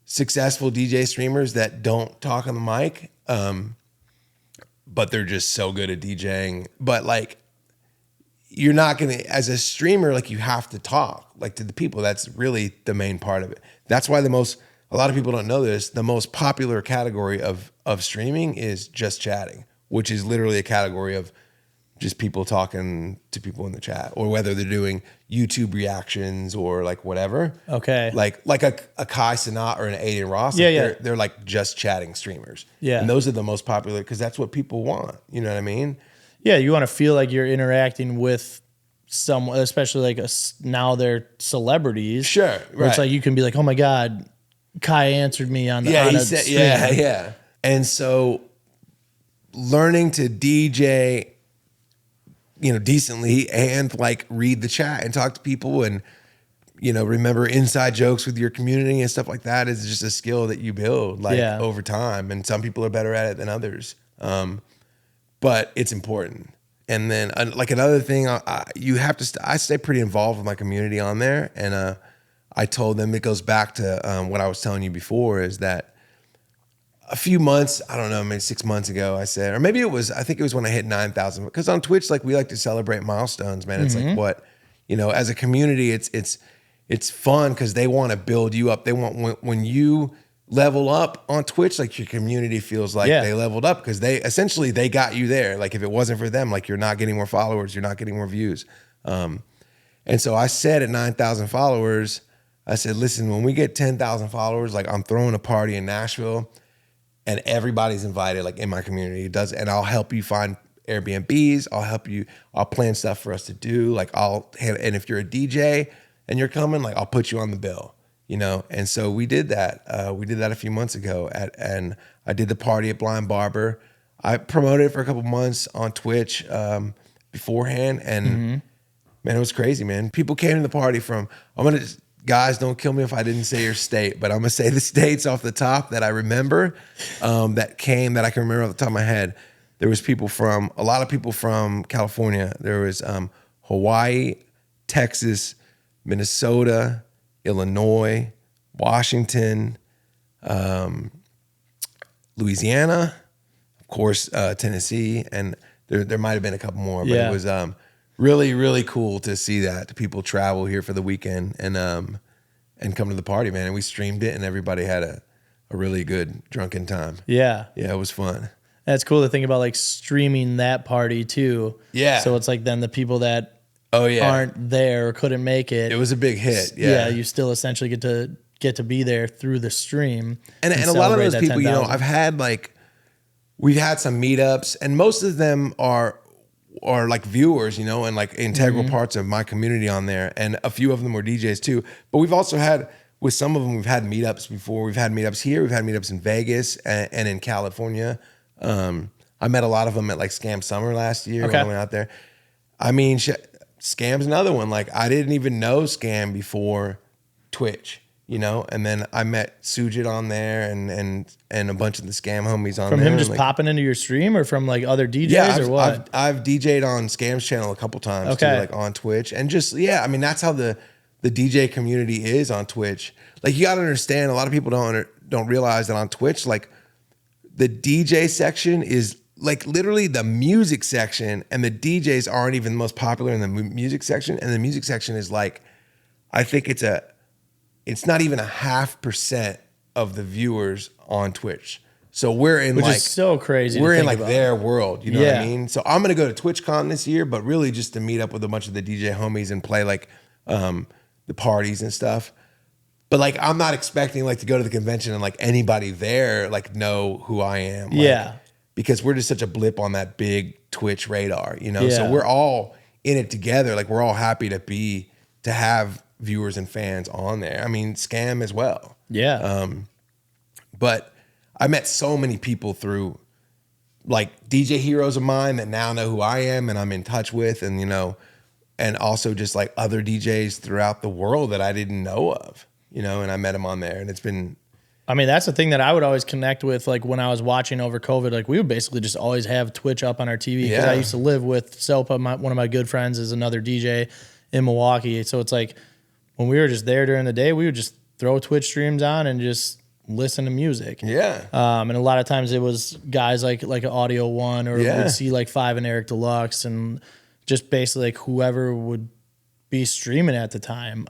successful DJ streamers that don't talk on the mic, but they're just so good at DJing. But like, you're not going to, as a streamer, like you have to talk like to the people. That's really the main part of it. That's why a lot of people don't know this, the most popular category of streaming is just chatting, which is literally a category of just people talking to people in the chat, or whether they're doing YouTube reactions or like whatever. Okay. Like a Kai Cenat or an Aiden Ross. Yeah, like yeah. They're like just chatting streamers. Yeah. And those are the most popular because that's what people want. You know what I mean? Yeah, you want to feel like you're interacting with someone, especially like now they're celebrities. Sure, Where it's right. like you can be like, oh my God, Kai answered me on the He said, stream. yeah. And so learning to DJ, decently and like read the chat and talk to people and, remember inside jokes with your community and stuff like that is just a skill that you build over time. And some people are better at it than others. But it's important. And then like another thing, you have to, I stay pretty involved with my community on there. And I told them, it goes back to what I was telling you before, is that a few months, I don't know, maybe 6 months ago, I said, or maybe I think it was when I hit 9,000. Because on Twitch, like we like to celebrate milestones, man. It's like what, as a community, it's fun because they want to build you up. They want, when you level up on Twitch, like your community feels like they leveled up because they got you there. Like if it wasn't for them, like you're not getting more followers, you're not getting more views. And so I said at 9,000 followers, I said, listen, when we get 10,000 followers, like I'm throwing a party in Nashville and everybody's invited, like in my community and I'll help you find Airbnbs. I'll plan stuff for us to do. And if you're a DJ and you're coming, like I'll put you on the bill. And so we did that. We did that a few months ago and I did the party at Blind Barber. I promoted it for a couple months on Twitch beforehand. And man, it was crazy, man. People came to the party from, guys, don't kill me if I didn't say your state, but I'm gonna say the states off the top that I remember that I can remember off the top of my head. There was a lot of people from California. There was Hawaii, Texas, Minnesota, Illinois, Washington, Louisiana, of course, Tennessee, and there might have been a couple more, but it was really, really cool to see that people travel here for the weekend and come to the party, man. And we streamed it, and everybody had a really good drunken time. Yeah, it was fun. That's cool to think about, like streaming that party too. Yeah. So it's like then the people that aren't there or couldn't make it. It was a big hit. Yeah, you still essentially get to be there through the stream. And a lot of those people, 10,000. I've had we've had some meetups, and most of them are like viewers, and like integral parts of my community on there. And a few of them were DJs too. But we've also had, with some of them, we've had meetups before. We've had meetups here. We've had meetups in Vegas and in California. I met a lot of them at like Scam Summer last year when I went out there. I mean, Scam's another one. Like I didn't even know Scam before Twitch. And then I met Sujit on there and a bunch of the Scam homies on there. From him just popping into your stream or from like other DJs or what? I've DJ'd on Scam's channel a couple times too, like on Twitch. And just, I mean, that's how the DJ community is on Twitch. Like you got to understand, a lot of people don't realize that on Twitch, like the DJ section is like literally the music section, and the DJs aren't even the most popular in the music section. And the music section is like, I think it's not even 0.5% of the viewers on Twitch. So we're in Which is so crazy. We're in like their world. You know what I mean? So I'm going to go to TwitchCon this year, but really just to meet up with a bunch of the DJ homies and play like the parties and stuff. But like, I'm not expecting like to go to the convention and like anybody there like know who I am. Like, because we're just such a blip on that big Twitch radar, So we're all in it together. Like we're all happy to have viewers and fans on there. I mean, Scam as well. Yeah. But I met so many people through like DJ heroes of mine that now know who I am and I'm in touch with, and and also just like other DJs throughout the world that I didn't know of, and I met them on there, and it's been. I mean, that's the thing that I would always connect with. Like when I was watching over COVID, like we would basically just always have Twitch up on our TV because I used to live with Sopa. One of my good friends is another DJ in Milwaukee. So it's like when we were just there during the day, we would just throw Twitch streams on and just listen to music. Yeah. And a lot of times it was guys like an Audio One, or we'd see like Five and Eric Deluxe, and just basically like whoever would be streaming at the time.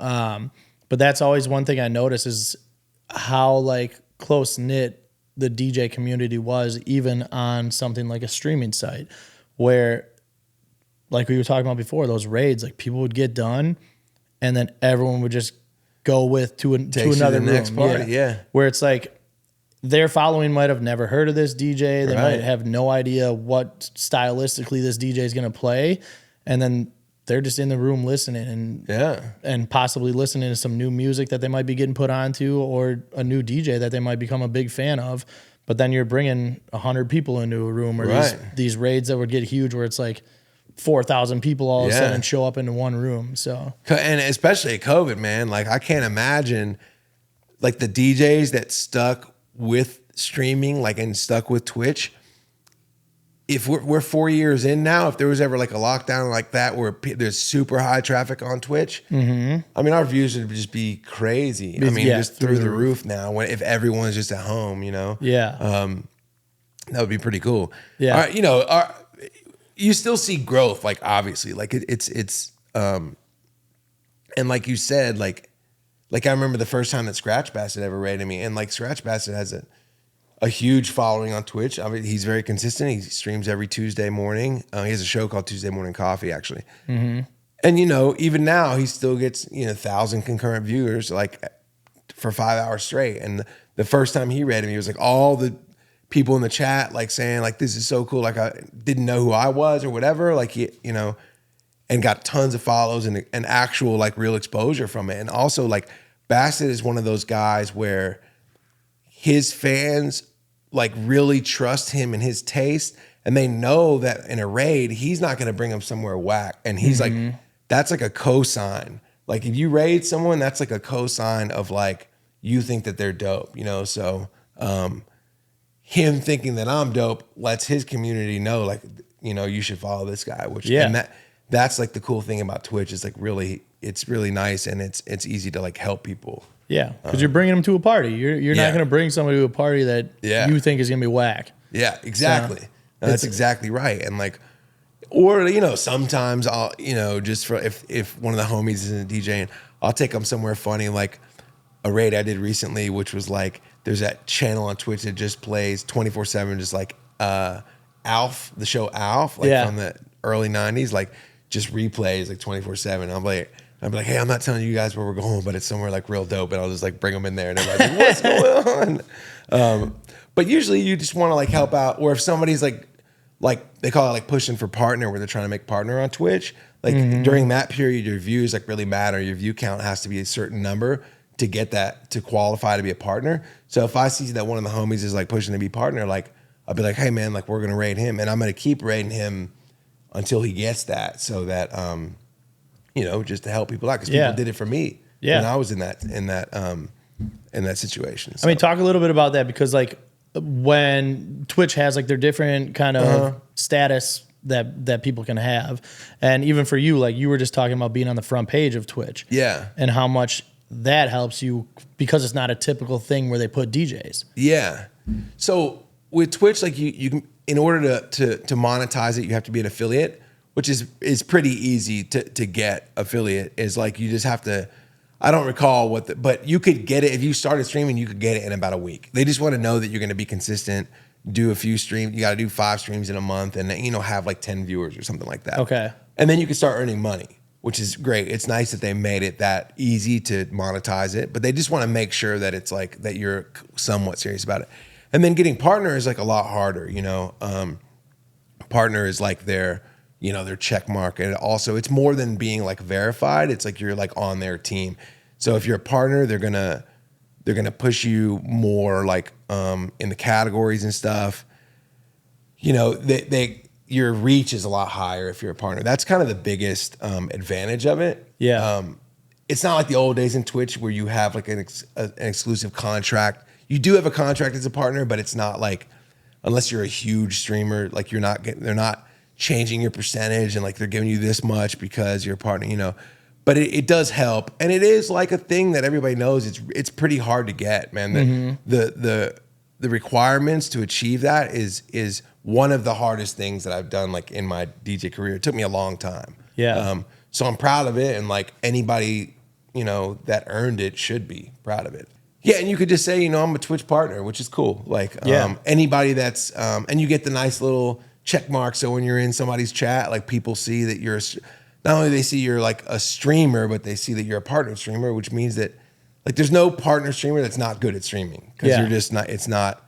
But that's always one thing I noticed is how like close knit the DJ community was, even on something like a streaming site, where like we were talking about before, those raids, like people would get done and then everyone would just go to another room. Next party, yeah. Where it's like their following might have never heard of this DJ. They might have no idea what stylistically this DJ is going to play. And then they're just in the room listening and possibly listening to some new music that they might be getting put onto or a new DJ that they might become a big fan of. But then you're bringing 100 people into a room or these raids that would get huge where it's like 4,000 people all of a sudden show up into one room. So, and especially at COVID, man, like I can't imagine like the DJs that stuck with streaming, like and stuck with Twitch. If we're 4 years in now, if there was ever like a lockdown like that where there's super high traffic on Twitch, I mean, our views would just be crazy. I mean, just through the roof now. If everyone's just at home, you know, that would be pretty cool. Yeah, you know, you still see growth, like obviously, like it's and like you said, like I remember the first time that Scratch Bastard ever rated me, and like Scratch Bastard has a huge following on Twitch. I mean, he's very consistent. He streams every Tuesday morning. He has a show called Tuesday Morning Coffee, actually. And, you know, even now he still gets, 1,000 concurrent viewers like for 5 hours straight. And the first time he rated me, it was like all the people in the chat like saying like, this is so cool. Like I didn't know who I was or whatever. Like, and got tons of follows and actual like real exposure from it. And also like Bassett is one of those guys where his fans like really trust him and his taste, and they know that in a raid he's not going to bring them somewhere whack, and he's like, that's like a cosign. Like if you raid someone, that's like a cosign of like you think that they're dope, so him thinking that I'm dope lets his community know like, you should follow this guy, which and that's like the cool thing about Twitch is like really, it's really nice, and it's easy to like help people. Yeah, because you're bringing them to a party. You're not going to bring somebody to a party that you think is going to be whack. Yeah, exactly. So, that's exactly right. And like, or sometimes I'll just for if one of the homies isn't DJing, I'll take them somewhere funny, like a raid I did recently, which was like there's that channel on Twitch that just plays 24/7, just like Alf, the show Alf, like from the early '90s, like just replays like 24/7. I'm like, hey, I'm not telling you guys where we're going, but it's somewhere like real dope, and I'll just like bring them in there, and everybody's like, what's going on? But usually you just want to like help out, or if somebody's like they call it like pushing for partner, where they're trying to make partner on Twitch. Like during that period, your views like really matter. Your view count has to be a certain number to get that to qualify to be a partner. So if I see that one of the homies is like pushing to be partner, like I'll be like, hey man, like we're gonna raid him, and I'm gonna keep raiding him until he gets that, so that just to help people out, because people did it for me when I was in that situation. So. I mean, talk a little bit about that, because like when Twitch has like their different kind of status that people can have, and even for you, like you were just talking about being on the front page of Twitch, and how much that helps you, because it's not a typical thing where they put DJs. Yeah. So with Twitch, like you in order to monetize it, you have to be an affiliate, which is pretty easy to get. Affiliate is like you just have to, I don't recall but you could get it if you started streaming, you could get it in about a week. They just want to know that you're going to be consistent, do a few streams. You got to do 5 streams in a month, and have like 10 viewers or something like that. Okay. And then you can start earning money, which is great. It's nice that they made it that easy to monetize it, but they just want to make sure that it's like that you're somewhat serious about it. And then getting partner is like a lot harder, partner is like their check mark. And also it's more than being like verified. It's like you're like on their team. So if you're a partner, they're gonna push you more like in the categories and stuff. Your reach is a lot higher if you're a partner. That's kind of the biggest advantage of it. Yeah. It's not like the old days in Twitch where you have like an exclusive contract. You do have a contract as a partner, but it's not like, unless you're a huge streamer, like they're not changing your percentage and like they're giving you this much because you're a partner, But it does help, and it is like a thing that everybody knows. It's pretty hard to get, man. The requirements to achieve that is one of the hardest things that I've done like in my DJ career. It took me a long time. Yeah. So I'm proud of it, and like anybody that earned it should be proud of it. Yeah, and you could just say, I'm a Twitch partner, which is cool. Like anybody that's and you get the nice little check mark. So when you're in somebody's chat, like people see that you're, not only they see you're like a streamer, but they see that you're a partner streamer, which means that like there's no partner streamer that's not good at streaming because you're just not, it's not,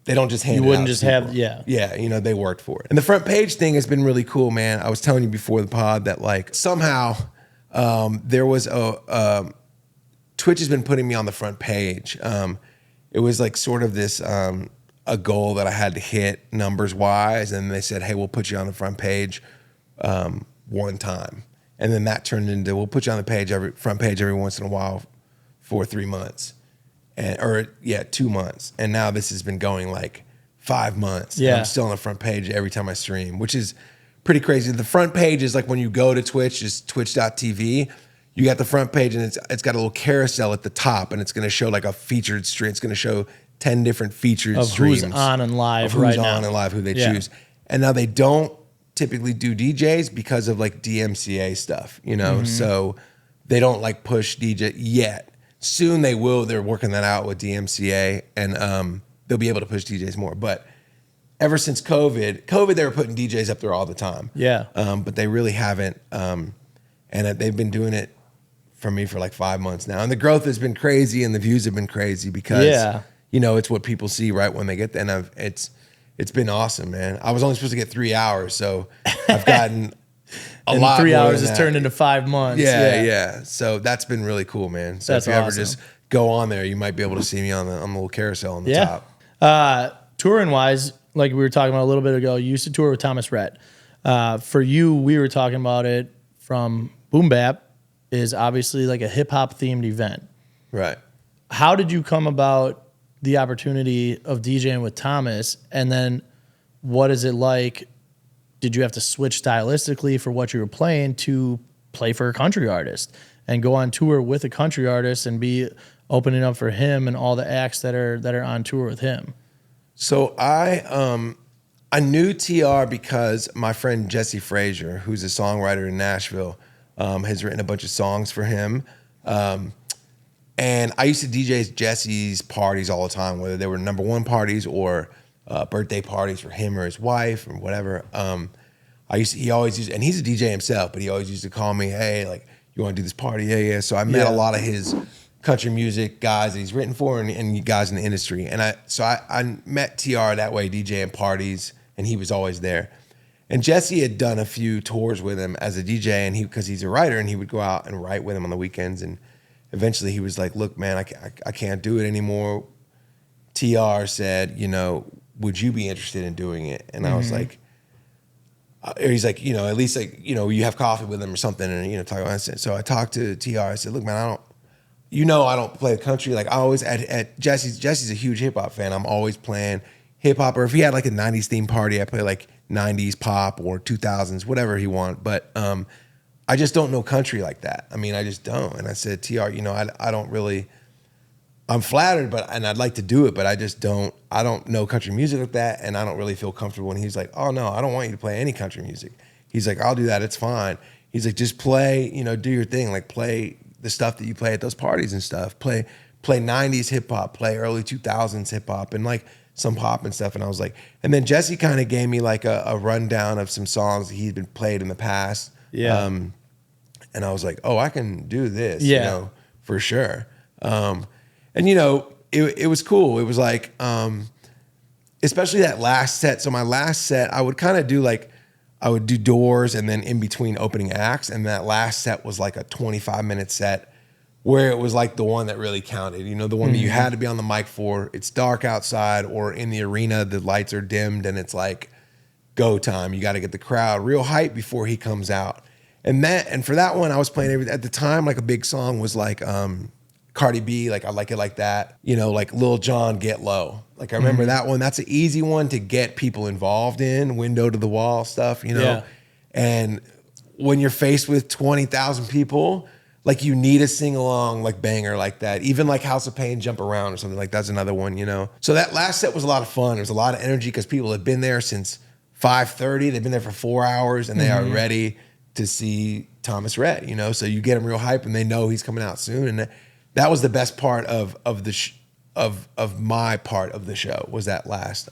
they don't just hand You it wouldn't out just to people. have, Yeah, you know, they worked for it. And the front page thing has been really cool, man. I was telling you before the pod that like somehow there was Twitch has been putting me on the front page. It was like sort of this a goal that I had to hit numbers wise, and they said, "Hey, we'll put you on the front page one time," and then that turned into we'll put you on the front page every once in a while for 3 months, 2 months, and now this has been going like 5 months. Yeah, and I'm still on the front page every time I stream, which is pretty crazy. The front page is like when you go to Twitch, just twitch.tv. You got the front page and it's got a little carousel at the top, and it's going to show like a featured stream. It's going to show 10 different featured of streams. who's on and live of who's right on now. and live, who they choose. And now they don't typically do DJs because of like DMCA stuff, you know? So they don't like push DJ yet. Soon they will. They're working that out with DMCA, and they'll be able to push DJs more. But ever since COVID, they were putting DJs up there all the time. Yeah. But they really haven't. And they've been doing it for me for like 5 months now. And the growth has been crazy and the views have been crazy because, you know, it's what people see right when they get there. And it's been awesome, man. I was only supposed to get 3 hours, so I've gotten a lot. 3 more hours than has that. turned into 5 months. Yeah. So that's been really cool, man. So That's if you ever awesome. just go on there, you might be able to see me on the little carousel on the top. Touring wise, like we were talking about a little bit ago, you used to tour with Thomas Rhett. For you, we were talking about it from Boom Bap is obviously like a hip hop themed event. Right. How did you come about the opportunity of DJing with Thomas? And then what is it like? Did you have to switch stylistically for what you were playing to play for a country artist and go on tour with a country artist and be opening up for him and all the acts that are on tour with him? So I knew TR because my friend Jesse Frazier, who's a songwriter in Nashville, has written a bunch of songs for him. And I used to DJ Jesse's parties all the time, whether they were number one parties or birthday parties for him or his wife or whatever. He always used, and he's a DJ himself, but he always used to call me, "Hey, like, you want to do this party?" Yeah. So I met a lot of his country music guys that he's written for and guys in the industry. And I met TR that way, DJing parties, and he was always there. And Jesse had done a few tours with him as a DJ, and because he's a writer, and he would go out and write with him on the weekends. And eventually he was like, "Look, man, I can't do it anymore." TR said, "You know, would you be interested in doing it?" And I was like, he's like, you know, at least like, you know, you have coffee with him or something, and you know, talk about it. So I talked to TR. I said, "Look, man, I don't play the country. Like I always at Jesse's a huge hip hop fan. I'm always playing hip hop, or if he had like a 90s theme party, I play like 90s pop or 2000s, whatever he want. But I just don't know country like that. I mean, I just don't." And I said, "TR, you know, I don't really, I'm flattered, and I'd like to do it, but I don't know country music like that, and I don't really feel comfortable." And he's like, "Oh no, I don't want you to play any country music." He's like, "I'll do that. It's fine." He's like, "Just play, you know, do your thing. Like play the stuff that you play at those parties and stuff. Play 90s hip hop, play early 2000s hip hop, and like some pop and stuff." And I was like, and then Jesse kind of gave me like a rundown of some songs that he'd been played in the past. Yeah. And I was like, "Oh, I can do this, Yeah. you know, for sure." And you know, it was cool. It was like, especially that last set. So my last set, I would kind of do like, I would do doors and then in between opening acts. And that last set was like a 25-minute set where it was like the one that really counted, you know, the one that you had to be on the mic for. It's dark outside, or in the arena, the lights are dimmed and it's like go time. You got to get the crowd real hype before he comes out. And for that one, I was playing everything. At the time, like a big song was like Cardi B, like I Like It Like That, you know, like Lil Jon, Get Low. Like I remember that one. That's an easy one to get people involved in, window to the wall stuff, you know. Yeah. And when you're faced with 20,000 people, like you need a sing-along like banger like that. Even like House of Pain, Jump Around or something like that's another one, you know. So that last set was a lot of fun. There was a lot of energy because people had been there since 5:30. They've been there for 4 hours and they are ready to see Thomas Rhett, you know. So you get them real hype and they know he's coming out soon. And that was the best part of my part of the show, was that last.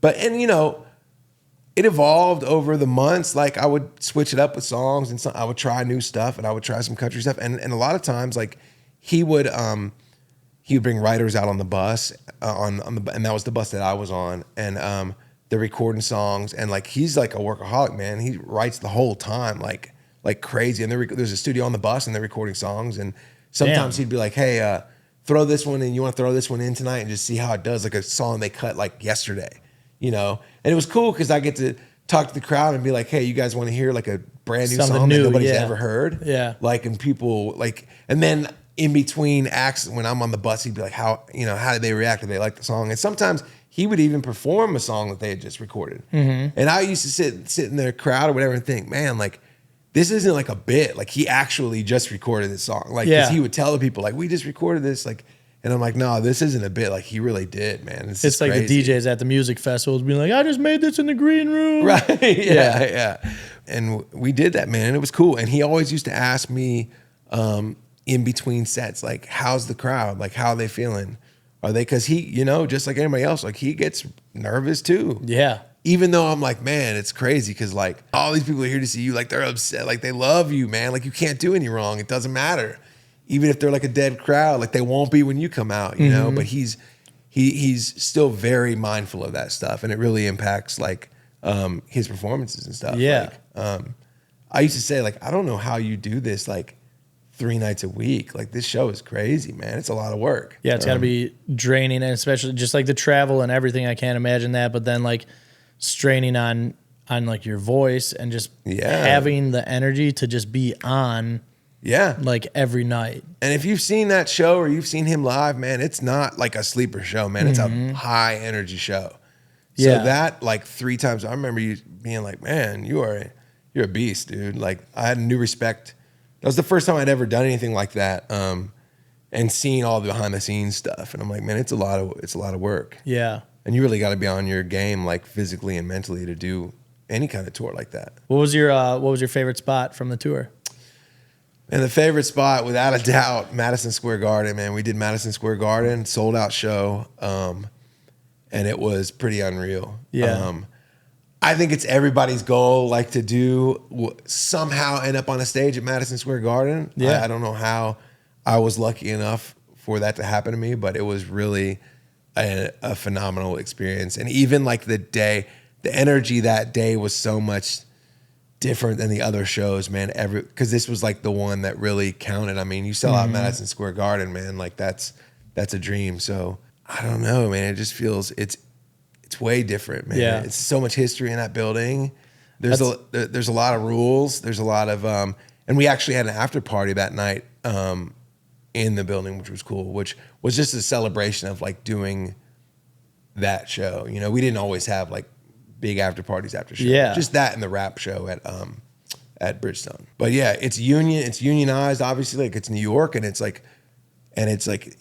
But you know, it evolved over the months. Like I would switch it up with songs, and I would try new stuff, and I would try some country stuff. And a lot of times, like he would bring writers out on the bus and that was the bus that I was on, and they're recording songs, and like he's like a workaholic, man. He writes the whole time, like crazy. And there's a studio on the bus, and they're recording songs. And sometimes he'd be like, "Hey, throw this one in. You want to throw this one in tonight and just see how it does?" Like a song they cut like yesterday, you know. And it was cool because I get to talk to the crowd and be like, "Hey, you guys want to hear like a brand new Something song new, that nobody's yeah. ever heard?" Yeah. Like, and people like, and then in between acts, when I'm on the bus, he'd be like, how did they react? Did they like the song? And sometimes he would even perform a song that they had just recorded. Mm-hmm. And I used to sit in their crowd or whatever and think, man, like, this isn't like a bit. Like, he actually just recorded this song. Like, because he would tell the people, like, we just recorded this. Like, and I'm like, no, this isn't a bit. Like, he really did, man. It's like crazy. the DJs at the music festivals being like, I just made this in the green room. Right. Yeah. And we did that, man. It was cool. And he always used to ask me in between sets, like, how's the crowd? Like, how are they feeling? Are they, because he, you know, just like anybody else, like, he gets nervous too. Yeah. Even though I'm like, man, it's crazy because like all these people are here to see you, like they're upset, like they love you, man. Like you can't do any wrong. It doesn't matter. Even if they're like a dead crowd, like they won't be when you come out, you know. But he's still very mindful of that stuff, and it really impacts like his performances and stuff. Yeah. Like, I used to say like, I don't know how you do this like 3 nights a week. Like this show is crazy, man. It's a lot of work. Yeah, it's got to be draining, and especially just like the travel and everything. I can't imagine that. But then like straining on like your voice and just having the energy to just be on like every night. And if you've seen that show or you've seen him live, man, it's not like a sleeper show, man. It's a high energy show. So that like 3 times, I remember you being like, man, you're a beast, dude. Like I had a new respect. That was the first time I'd ever done anything like that. And seeing all the behind the scenes stuff. And I'm like, man, it's a lot of work. Yeah. And you really got to be on your game, like physically and mentally, to do any kind of tour like that. What was your favorite spot from the tour? And the favorite spot, without a doubt, Madison Square Garden, man. We did Madison Square Garden, sold out show, and it was pretty unreal. Yeah. I think it's everybody's goal, like to somehow end up on a stage at Madison Square Garden. Yeah. I don't know how I was lucky enough for that to happen to me, but it was really a phenomenal experience. And even like the energy that day was so much different than the other shows, man. Because this was like the one that really counted. I mean, you sell out Madison Square Garden, man. Like that's a dream. So I don't know, man. It just feels it's way different, man. Yeah. It's so much history in that building. There's a lot of rules. There's a lot of and we actually had an after party that night in the building, which was cool, which was just a celebration of like doing that show. You know, we didn't always have like big after parties after shows. Yeah. Just that and the rap show at Bridgestone. But yeah, it's unionized, obviously. Like it's New York, and it's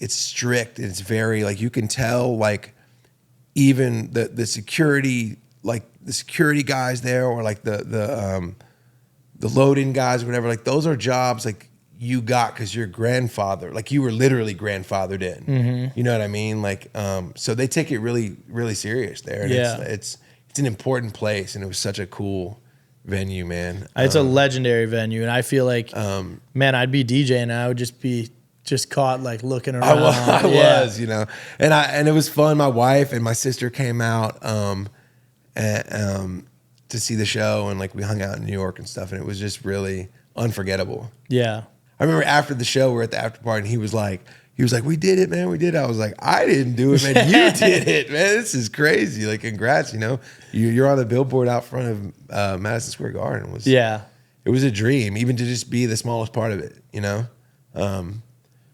strict. And it's very like, you can tell like even the security, like the security guys there, or like the load-in guys or whatever, like those are jobs like you got because your grandfather, like you were literally grandfathered in. You know what I mean? Like, so they take it really, really serious there. And it's an important place, and it was such a cool venue, man. It's a legendary venue, and I feel like, man, I'd be DJing and I would just be caught like looking around. I was, you know, and it was fun. My wife and my sister came out to see the show, and like we hung out in New York and stuff, and it was just really unforgettable. Yeah. I remember after the show, we were at the after party, and he was like, we did it, man. We did it. I was like, I didn't do it, man. You did it, man. This is crazy. Like, congrats, you know. You're on the billboard out front of Madison Square Garden. It was a dream, even to just be the smallest part of it, you know.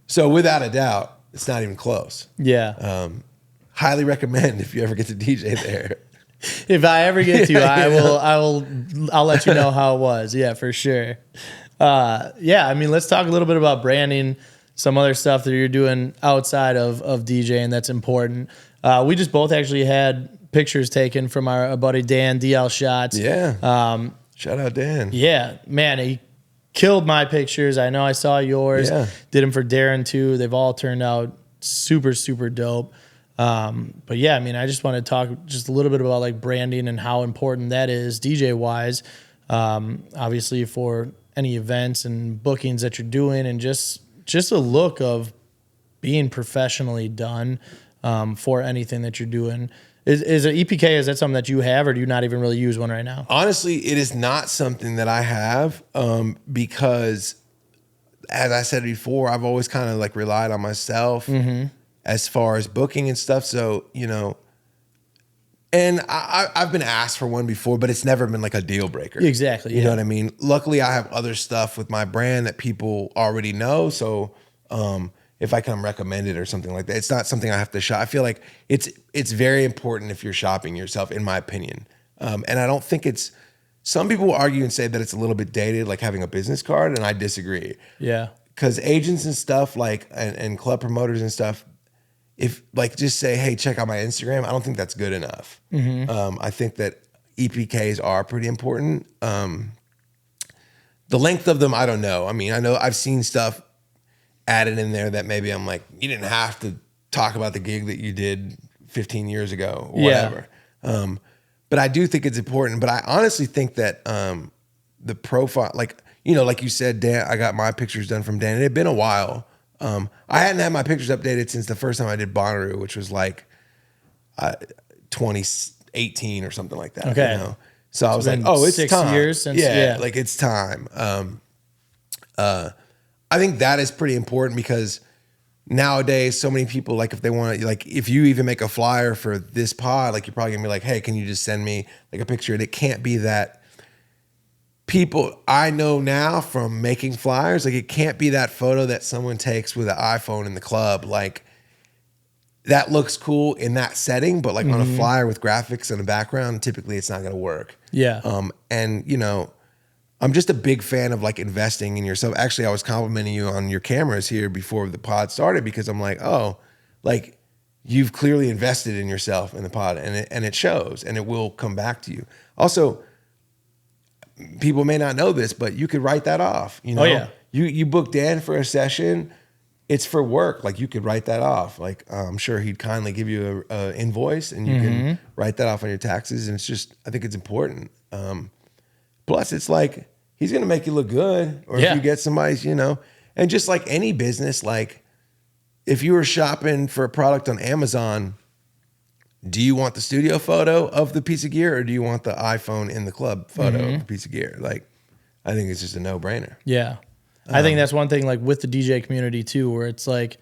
So without a doubt, it's not even close. Yeah. Highly recommend if you ever get to DJ there. If I ever get to, I'll let you know how it was. Yeah, for sure. I mean, let's talk a little bit about branding, some other stuff that you're doing outside of DJing that's important. We just both actually had pictures taken from our buddy Dan, DL Shots. Yeah. Shout out Dan. Yeah, man, he killed my pictures. I know I saw yours. Yeah. Did them for Darren too. They've all turned out super, super dope. But yeah, I mean, I just want to talk just a little bit about like branding and how important that is DJ wise. Obviously for any events and bookings that you're doing, and just a look of being professionally done for anything that you're doing. Is an EPK, is that something that you have, or do you not even really use one right now? Honestly, it is not something that I have because, as I said before, I've always kind of like relied on myself as far as booking and stuff. So, you know, and I've been asked for one before, but it's never been like a deal breaker. Exactly. You know what I mean? Luckily, I have other stuff with my brand that people already know. So if I come recommend it or something like that, it's not something I have to shop. I feel like it's very important if you're shopping yourself, in my opinion. And I don't think it's, some people argue and say that it's a little bit dated, like having a business card, and I disagree. Yeah. Because agents and stuff like, and club promoters and stuff, if like just say, hey, check out my Instagram, I don't think that's good enough. I think that EPKs are pretty important. The length of them, I don't know. I mean, I know I've seen stuff added in there that maybe I'm like, you didn't have to talk about the gig that you did 15 years ago or whatever. But I do think it's important. But I honestly think that the profile, like, you know, like you said, Dan, I got my pictures done from Dan. It had been a while. I hadn't had my pictures updated since the first time I did Bonnaroo, which was like 2018 or something like that. Okay. You know? So I was like, oh, it's 6 time. years since, yeah. Like it's time. I think that is pretty important because nowadays so many people, like if they want to, like if you even make a flyer for this pod, like you're probably gonna be like, hey, can you just send me like a picture? And it can't be that. People I know now from making flyers, like it can't be that photo that someone takes with an iPhone in the club. Like that looks cool in that setting, but like on a flyer with graphics in the background, typically it's not going to work. Yeah. And you know, I'm just a big fan of like investing in yourself. Actually, I was complimenting you on your cameras here before the pod started because I'm like, oh, like you've clearly invested in yourself in the pod, and it shows, and it will come back to you. Also, people may not know this, but you could write that off. You know, Oh, yeah. You book Dan for a session, it's for work. Like you could write that off. Like I'm sure he'd kindly give you a invoice, and you can write that off on your taxes. And it's just, I think it's important. Plus, it's like he's gonna make you look good, or if you get somebody's, you know, and just like any business, like if you were shopping for a product on Amazon, do you want the studio photo of the piece of gear, or do you want the iPhone in the club photo of the piece of gear? Like, I think it's just a no-brainer. Yeah. I think that's one thing like with the DJ community too, where it's like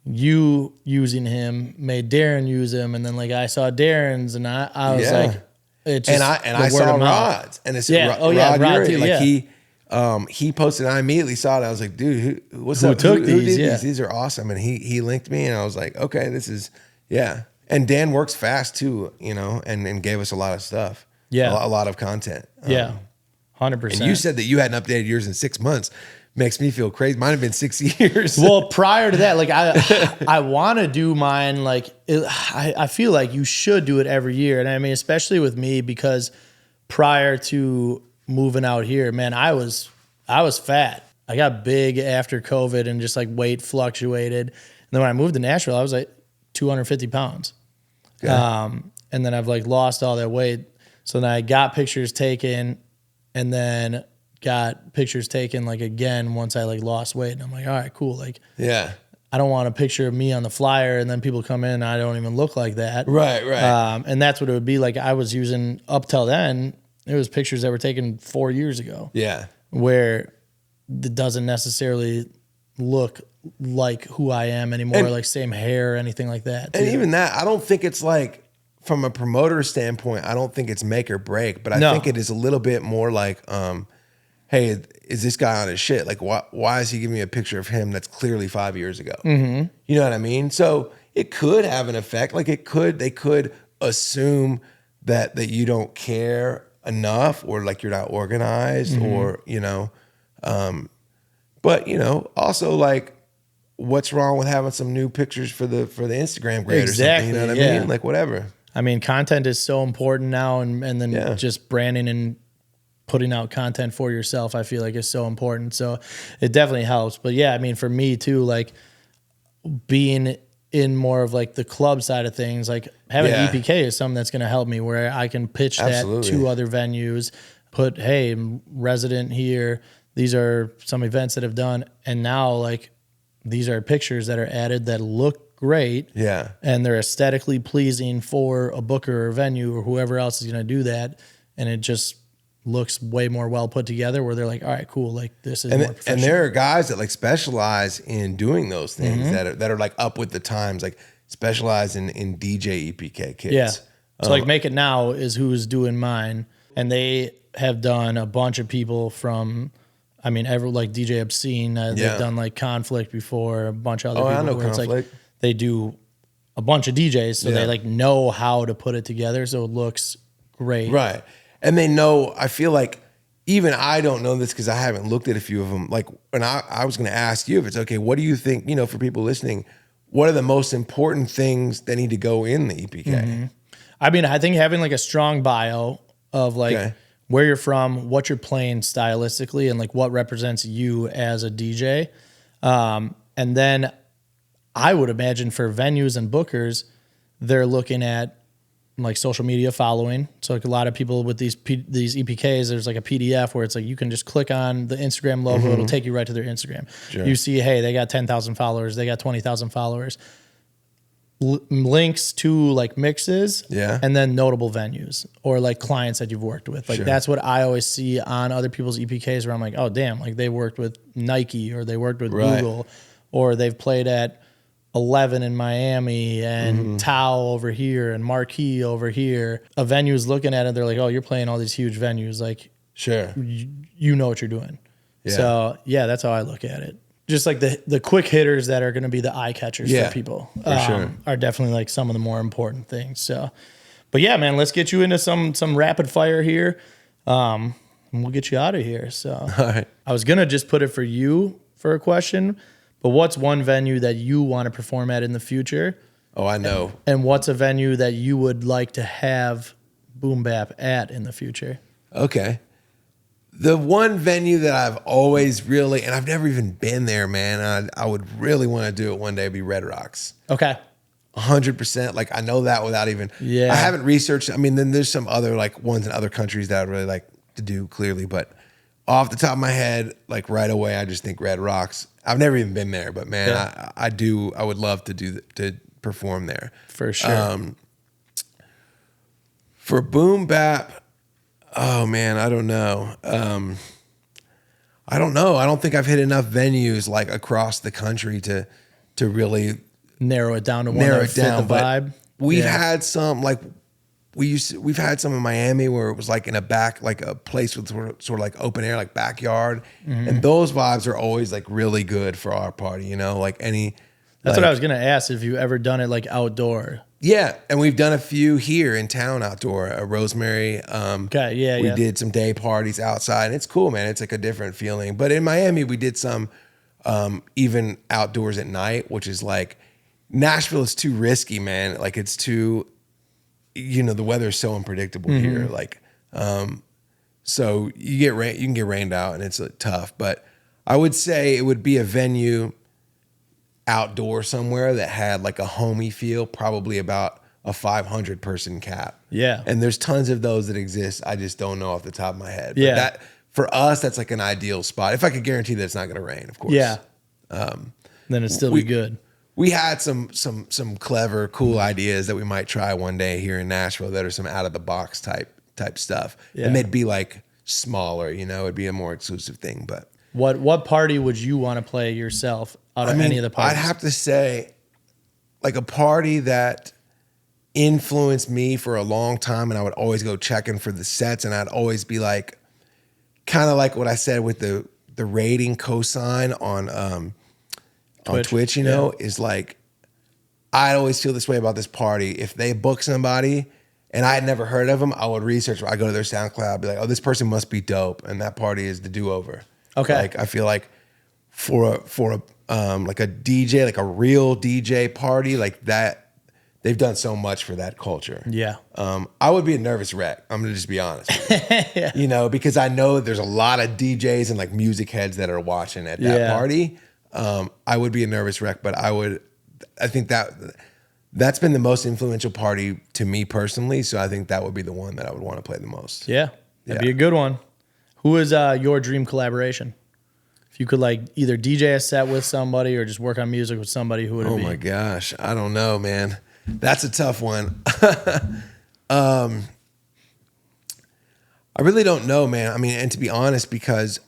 you using him made Darren use him, and then like I saw Darren's, and I was like, it just, and I saw Rod's, and it's Rod too, like he posted, and I immediately saw it. I was like, dude, what's up? Who did these? These are awesome. And he linked me, and I was like, okay, this is And Dan works fast too, you know, and gave us a lot of stuff. Yeah. A lot of content. 100%. And you said that you hadn't updated yours in 6 months. Makes me feel crazy. Mine have been 6 years. Well, prior to that, like I want to do mine. Like I feel like you should do it every year. And I mean, especially with me, because prior to moving out here, man, I was fat. I got big after COVID and just like weight fluctuated. And then when I moved to Nashville, I was like 250 pounds. Okay. And then I've like lost all that weight. So then I got pictures taken, and then got pictures taken like again once I like lost weight. And I'm like, all right, cool. Like, yeah, I don't want a picture of me on the flyer and then people come in and I don't even look like that. Right. And that's what it would be like. I was using up till then. It was pictures that were taken 4 years ago. Yeah. Where it doesn't necessarily look like who I am anymore, like same hair or anything like that. And even that, I don't think it's like, from a promoter standpoint, I don't think it's make or break, but I think it is a little bit more like, hey, is this guy on his shit? Like, why is he giving me a picture of him that's clearly 5 years ago? You know what I mean? So it could have an effect. Like they could assume that you don't care enough, or like you're not organized, or, you know, but you know, also like, what's wrong with having some new pictures for the Instagram grade or something? You know what I mean? Like whatever. I mean, content is so important now, and then just branding and putting out content for yourself, I feel like is so important. So it definitely helps. But yeah, I mean, for me too, like being in more of like the club side of things, like having Yeah. an EPK is something that's going to help me where I can pitch Absolutely. that to other venues, put, hey, I'm resident here. These are some events that have done. And now like these are pictures that are added that look great. Yeah. And they're aesthetically pleasing for a booker or venue or whoever else is going to do that. And it just looks way more well put together where they're like, all right, cool. Like this is more professional. And there are guys that like specialize in doing those things Mm-hmm. that are like up with the times, like specialize in DJ EPK kits. Yeah. So like Make It Now is who's doing mine. And they have done a bunch of people from, I mean, like DJ Obscene. They've done like Conflict before, a bunch of other people. I know where it's like Conflict. they do a bunch of DJs. So Yeah. they like know how to put it together. So it looks great. Right. And they know, I feel like even I don't know this because I haven't looked at a few of them. Like when I was going to ask you if it's okay, what do you think, for people listening, what are the most important things that need to go in the EPK? Mm-hmm. I mean, I think having like a strong bio of like where you're from, what you're playing stylistically, and like what represents you as a DJ. And then I would imagine for venues and bookers, they're looking at like social media following. So like a lot of people with these EPKs, there's like a PDF where it's like you can just click on the Instagram logo, it'll take you right to their Instagram. Sure. You see, hey, they got 10,000 followers, they got 20,000 followers. Links to like mixes, and then notable venues or like clients that you've worked with. Like that's what I always see on other people's EPKs where I'm like, oh damn, like they worked with Nike or they worked with Google or they've played at 11 in Miami and Tao over here and Marquee over here. A venue's looking at it, they're like, oh, you're playing all these huge venues. Like, you know what you're doing. Yeah. So yeah, that's how I look at it. Just like the quick hitters that are going to be the eye catchers for people are definitely like some of the more important things. So, but yeah, man, let's get you into some rapid fire here. And we'll get you out of here. So All right. I was going to just put it for you for a question, but what's one venue that you want to perform at in the future? Oh, I know. And what's a venue that you would like to have Boom Bap at in the future? Okay. The one venue that I've always really, and I've never even been there, man, I would really want to do it one day, would be Red Rocks. Okay. 100%. Like I know that without even, Yeah. I haven't researched. I mean, then there's some other like ones in other countries that I'd really like to do clearly, but off the top of my head, like right away, I just think Red Rocks. I've never even been there, but man, I would love to perform there. For sure. For Boom Bap, oh man, I don't know. I don't know. I don't think I've hit enough venues like across the country to really narrow it down to one that fit the vibe. We've had some like we've had some in Miami where it was like in a back, like a place with sort of like open air, like backyard, and those vibes are always like really good for our party. Like any. That's what I was gonna ask. If you ever done it like outdoor? Yeah, and we've done a few here in town outdoor. Rosemary. We did some day parties outside, and it's cool, man. It's like a different feeling. But in Miami, we did some even outdoors at night, which is like Nashville is too risky, man. Like it's too, the weather is so unpredictable here. Like, so you can get rained out, and it's tough. But I would say it would be a venue outdoor somewhere that had like a homey feel, probably about a 500 person cap. Yeah. And there's tons of those that exist. I just don't know off the top of my head. But Yeah. that for us, that's like an ideal spot. If I could guarantee that it's not going to rain, of course. Yeah. Then it'd still be good. We had some clever, cool ideas that we might try one day here in Nashville that are some out of the box type stuff. Yeah. And they'd be like smaller, it'd be a more exclusive thing. But what party would you want to play yourself out of any of the parties? I'd have to say like a party that influenced me for a long time, and I would always go checking for the sets, and I'd always be like, kind of like what I said with the rating cosign on Twitch, is like, I'd always feel this way about this party. If they book somebody and I had never heard of them, I would research. I go to their SoundCloud, I'd be like, oh, this person must be dope, and that party is the Do Over. Okay. Like I feel like for a like a DJ, like a real DJ party like that, they've done so much for that culture. Yeah. I would be a nervous wreck. I'm gonna just be honest with you. Because I know there's a lot of DJs and like music heads that are watching at that party. I would be a nervous wreck, but I think that's been the most influential party to me personally. So I think that would be the one that I would want to play the most. Yeah, that'd be a good one. Who is your dream collaboration? If you could like either DJ a set with somebody or just work on music with somebody, who would it be? Oh my gosh, I don't know, man. That's a tough one. I really don't know, man. I mean, and to be honest, because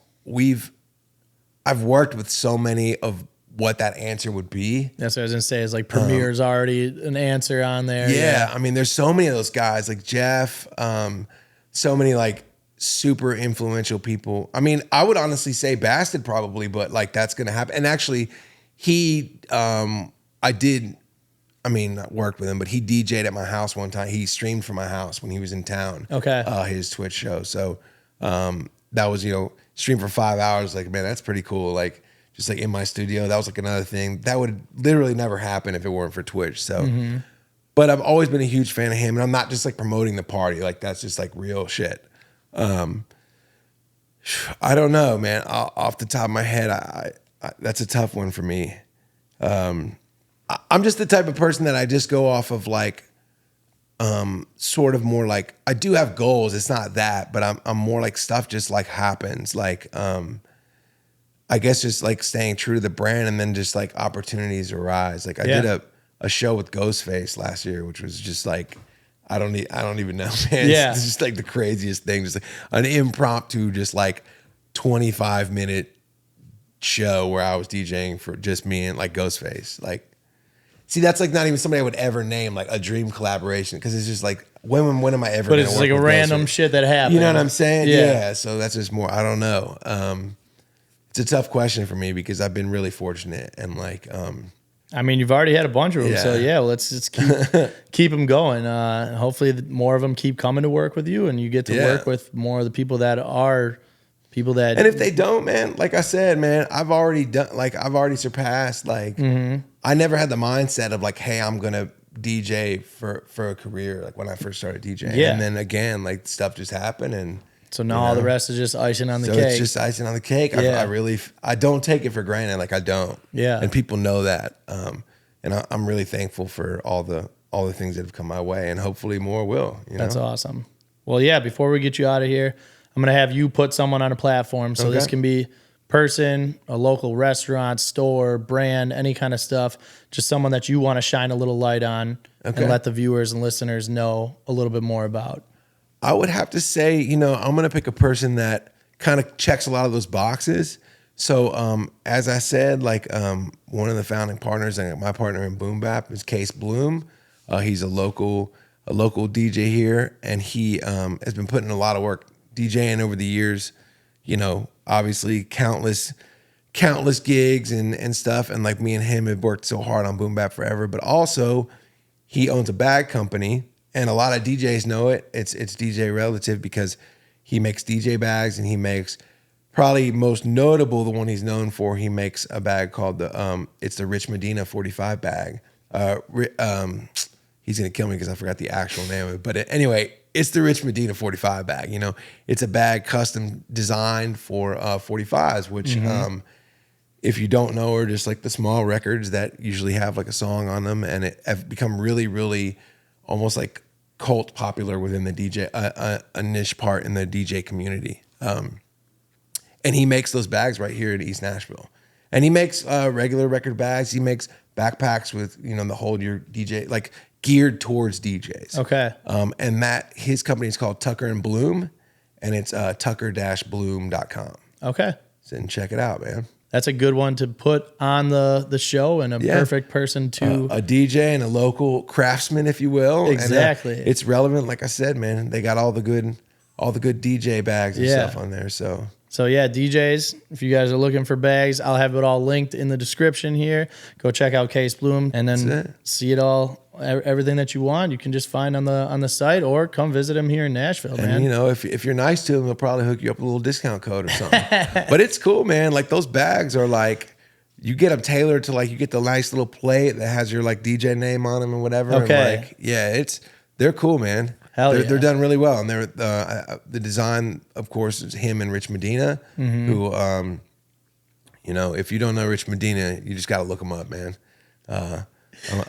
I've worked with so many of what that answer would be. That's what I was gonna say. Is like Premier's already an answer on there. Yeah, I mean, there's so many of those guys like Jeff. So many like super influential people. I mean, I would honestly say Bastard probably, but like that's gonna happen. And actually, not worked with him, but he DJ'd at my house one time. He streamed from my house when he was in town. Okay. His Twitch show. So that was, stream for 5 hours. Like, man, that's pretty cool. Like, just like in my studio, that was like another thing that would literally never happen if it weren't for Twitch. So, but I've always been a huge fan of him, and I'm not just like promoting the party. Like, that's just like real shit. I don't know, man. Off the top of my head, I that's a tough one for me. I'm just the type of person that I just go off of like, sort of more like, I do have goals. It's not that, but I'm more like stuff just like happens. Like, I guess just like staying true to the brand, and then just like opportunities arise. Like I did a show with Ghostface last year, which was just like, I don't even know, man. Yeah. It's just like the craziest thing. Just like an impromptu, just like 25-minute show where I was DJing for just me and like Ghostface. Like, see, that's like not even somebody I would ever name like a dream collaboration, because it's just like when am I ever? But it's like a random shit that happened. You know what I'm saying? Yeah. So that's just more. I don't know. It's a tough question for me because I've been really fortunate and like. I mean, you've already had a bunch of them, so Yeah. let's just keep them going. Hopefully, more of them keep coming to work with you, and you get to work with more of the people that are people that. And if they don't, man, like I said, man, I've already surpassed. Like, I never had the mindset of like, hey, I'm gonna DJ for a career. Like when I first started DJing, and then again, like stuff just happened, and so now all the rest is just icing on the cake. It's just icing on the cake. Yeah. I don't take it for granted. Like I don't. Yeah. And people know that. And I'm really thankful for all the things that have come my way, and hopefully more will. That's awesome. Well, yeah. Before we get you out of here, I'm gonna have you put someone on a platform. So this can be person, a local restaurant, store, brand, any kind of stuff. Just someone that you want to shine a little light on and let the viewers and listeners know a little bit more about. I would have to say, I'm going to pick a person that kind of checks a lot of those boxes. So, as I said, like one of the founding partners, and my partner in Boom Bap is Case Bloom. He's a local DJ here, and he has been putting a lot of work DJing over the years. Obviously countless gigs and stuff. And like me and him have worked so hard on Boom Bap forever. But also, he owns a bag company. And a lot of DJs know it. It's DJ relative because he makes DJ bags, and he makes probably most notable, the one he's known for. He makes a bag called it's the Rich Medina 45 bag. He's gonna kill me because I forgot the actual name of it. But anyway, it's the Rich Medina 45 bag. It's a bag custom designed for 45s, which if you don't know, are just like the small records that usually have like a song on them, and it have become really, really almost like cult popular within the DJ, a niche part in the DJ community. And he makes those bags right here in East Nashville. And he makes regular record bags. He makes backpacks with, the hold your DJ, like geared towards DJs. Okay. And his company is called Tucker and Bloom, and it's tucker-bloom.com. Okay. So check it out, man. That's a good one to put on the show, and a perfect person to a DJ and a local craftsman, if you will. Exactly. And, it's relevant, like I said, man. They got all the good DJ bags and stuff on there. So yeah, DJs, if you guys are looking for bags, I'll have it all linked in the description here. Go check out Case Bloom, and then see it all. Everything that you want, you can just find on the site, or come visit him here in Nashville, man. And if you're nice to him, he'll probably hook you up with a little discount code or something. But it's cool, man. Like those bags are like, you get them tailored to like, you get the nice little plate that has your like DJ name on them and whatever. Okay. And like, they're cool, man. They're done really well, and they're the design, of course, is him and Rich Medina, who, if you don't know Rich Medina, you just got to look him up, man.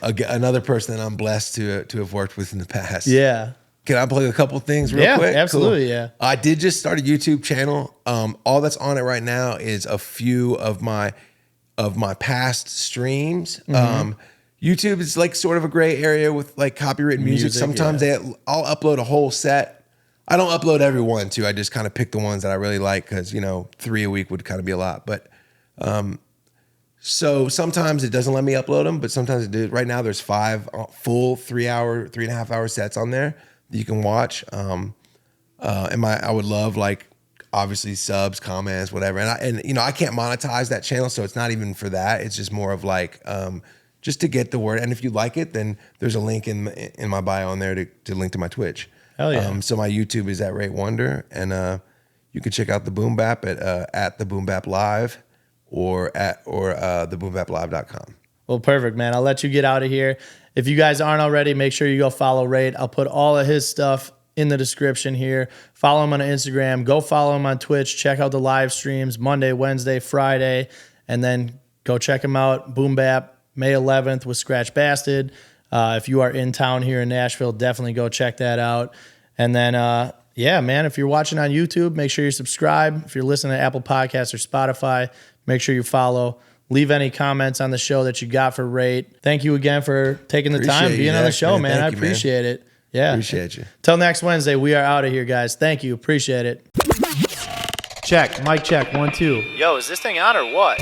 Another person that I'm blessed to have worked with in the past. Yeah. Can I plug a couple things real quick? Absolutely. Cool. Yeah. I did just start a YouTube channel. All that's on it right now is a few of my past streams. YouTube is like sort of a gray area with like copyrighted music. Sometimes I'll upload a whole set. I don't upload every one too. I just kind of pick the ones that I really like because 3 a week would kind of be a lot. But so sometimes it doesn't let me upload them, but sometimes it does. Right now there's 5 full 3.5 hour sets on there that you can watch. I would love like obviously subs, comments, whatever. And I can't monetize that channel, so it's not even for that. It's just more of like just to get the word. And if you like it, then there's a link in my bio on there to link to my Twitch. Hell yeah. So my YouTube is at Rate Wonder, and you can check out the Boom Bap at the Boom Bap Live or theboombaplive.com. Well, perfect, man. I'll let you get out of here. If you guys aren't already, make sure you go follow Rhett. I'll put all of his stuff in the description here. Follow him on Instagram. Go follow him on Twitch. Check out the live streams Monday, Wednesday, Friday, and then go check him out. Boom Bap, May 11th with Scratch Bastard. If you are in town here in Nashville, definitely go check that out. And then, man, if you're watching on YouTube, make sure you subscribe. If you're listening to Apple Podcasts or Spotify, make sure you follow. Leave any comments on the show that you got for Rhett. Thank you again for taking the time being on the show, man. I appreciate it. Yeah. Appreciate you. Till next Wednesday, we are out of here, guys. Thank you. Appreciate it. Check. Mic check. 1, 2. Yo, is this thing on or what?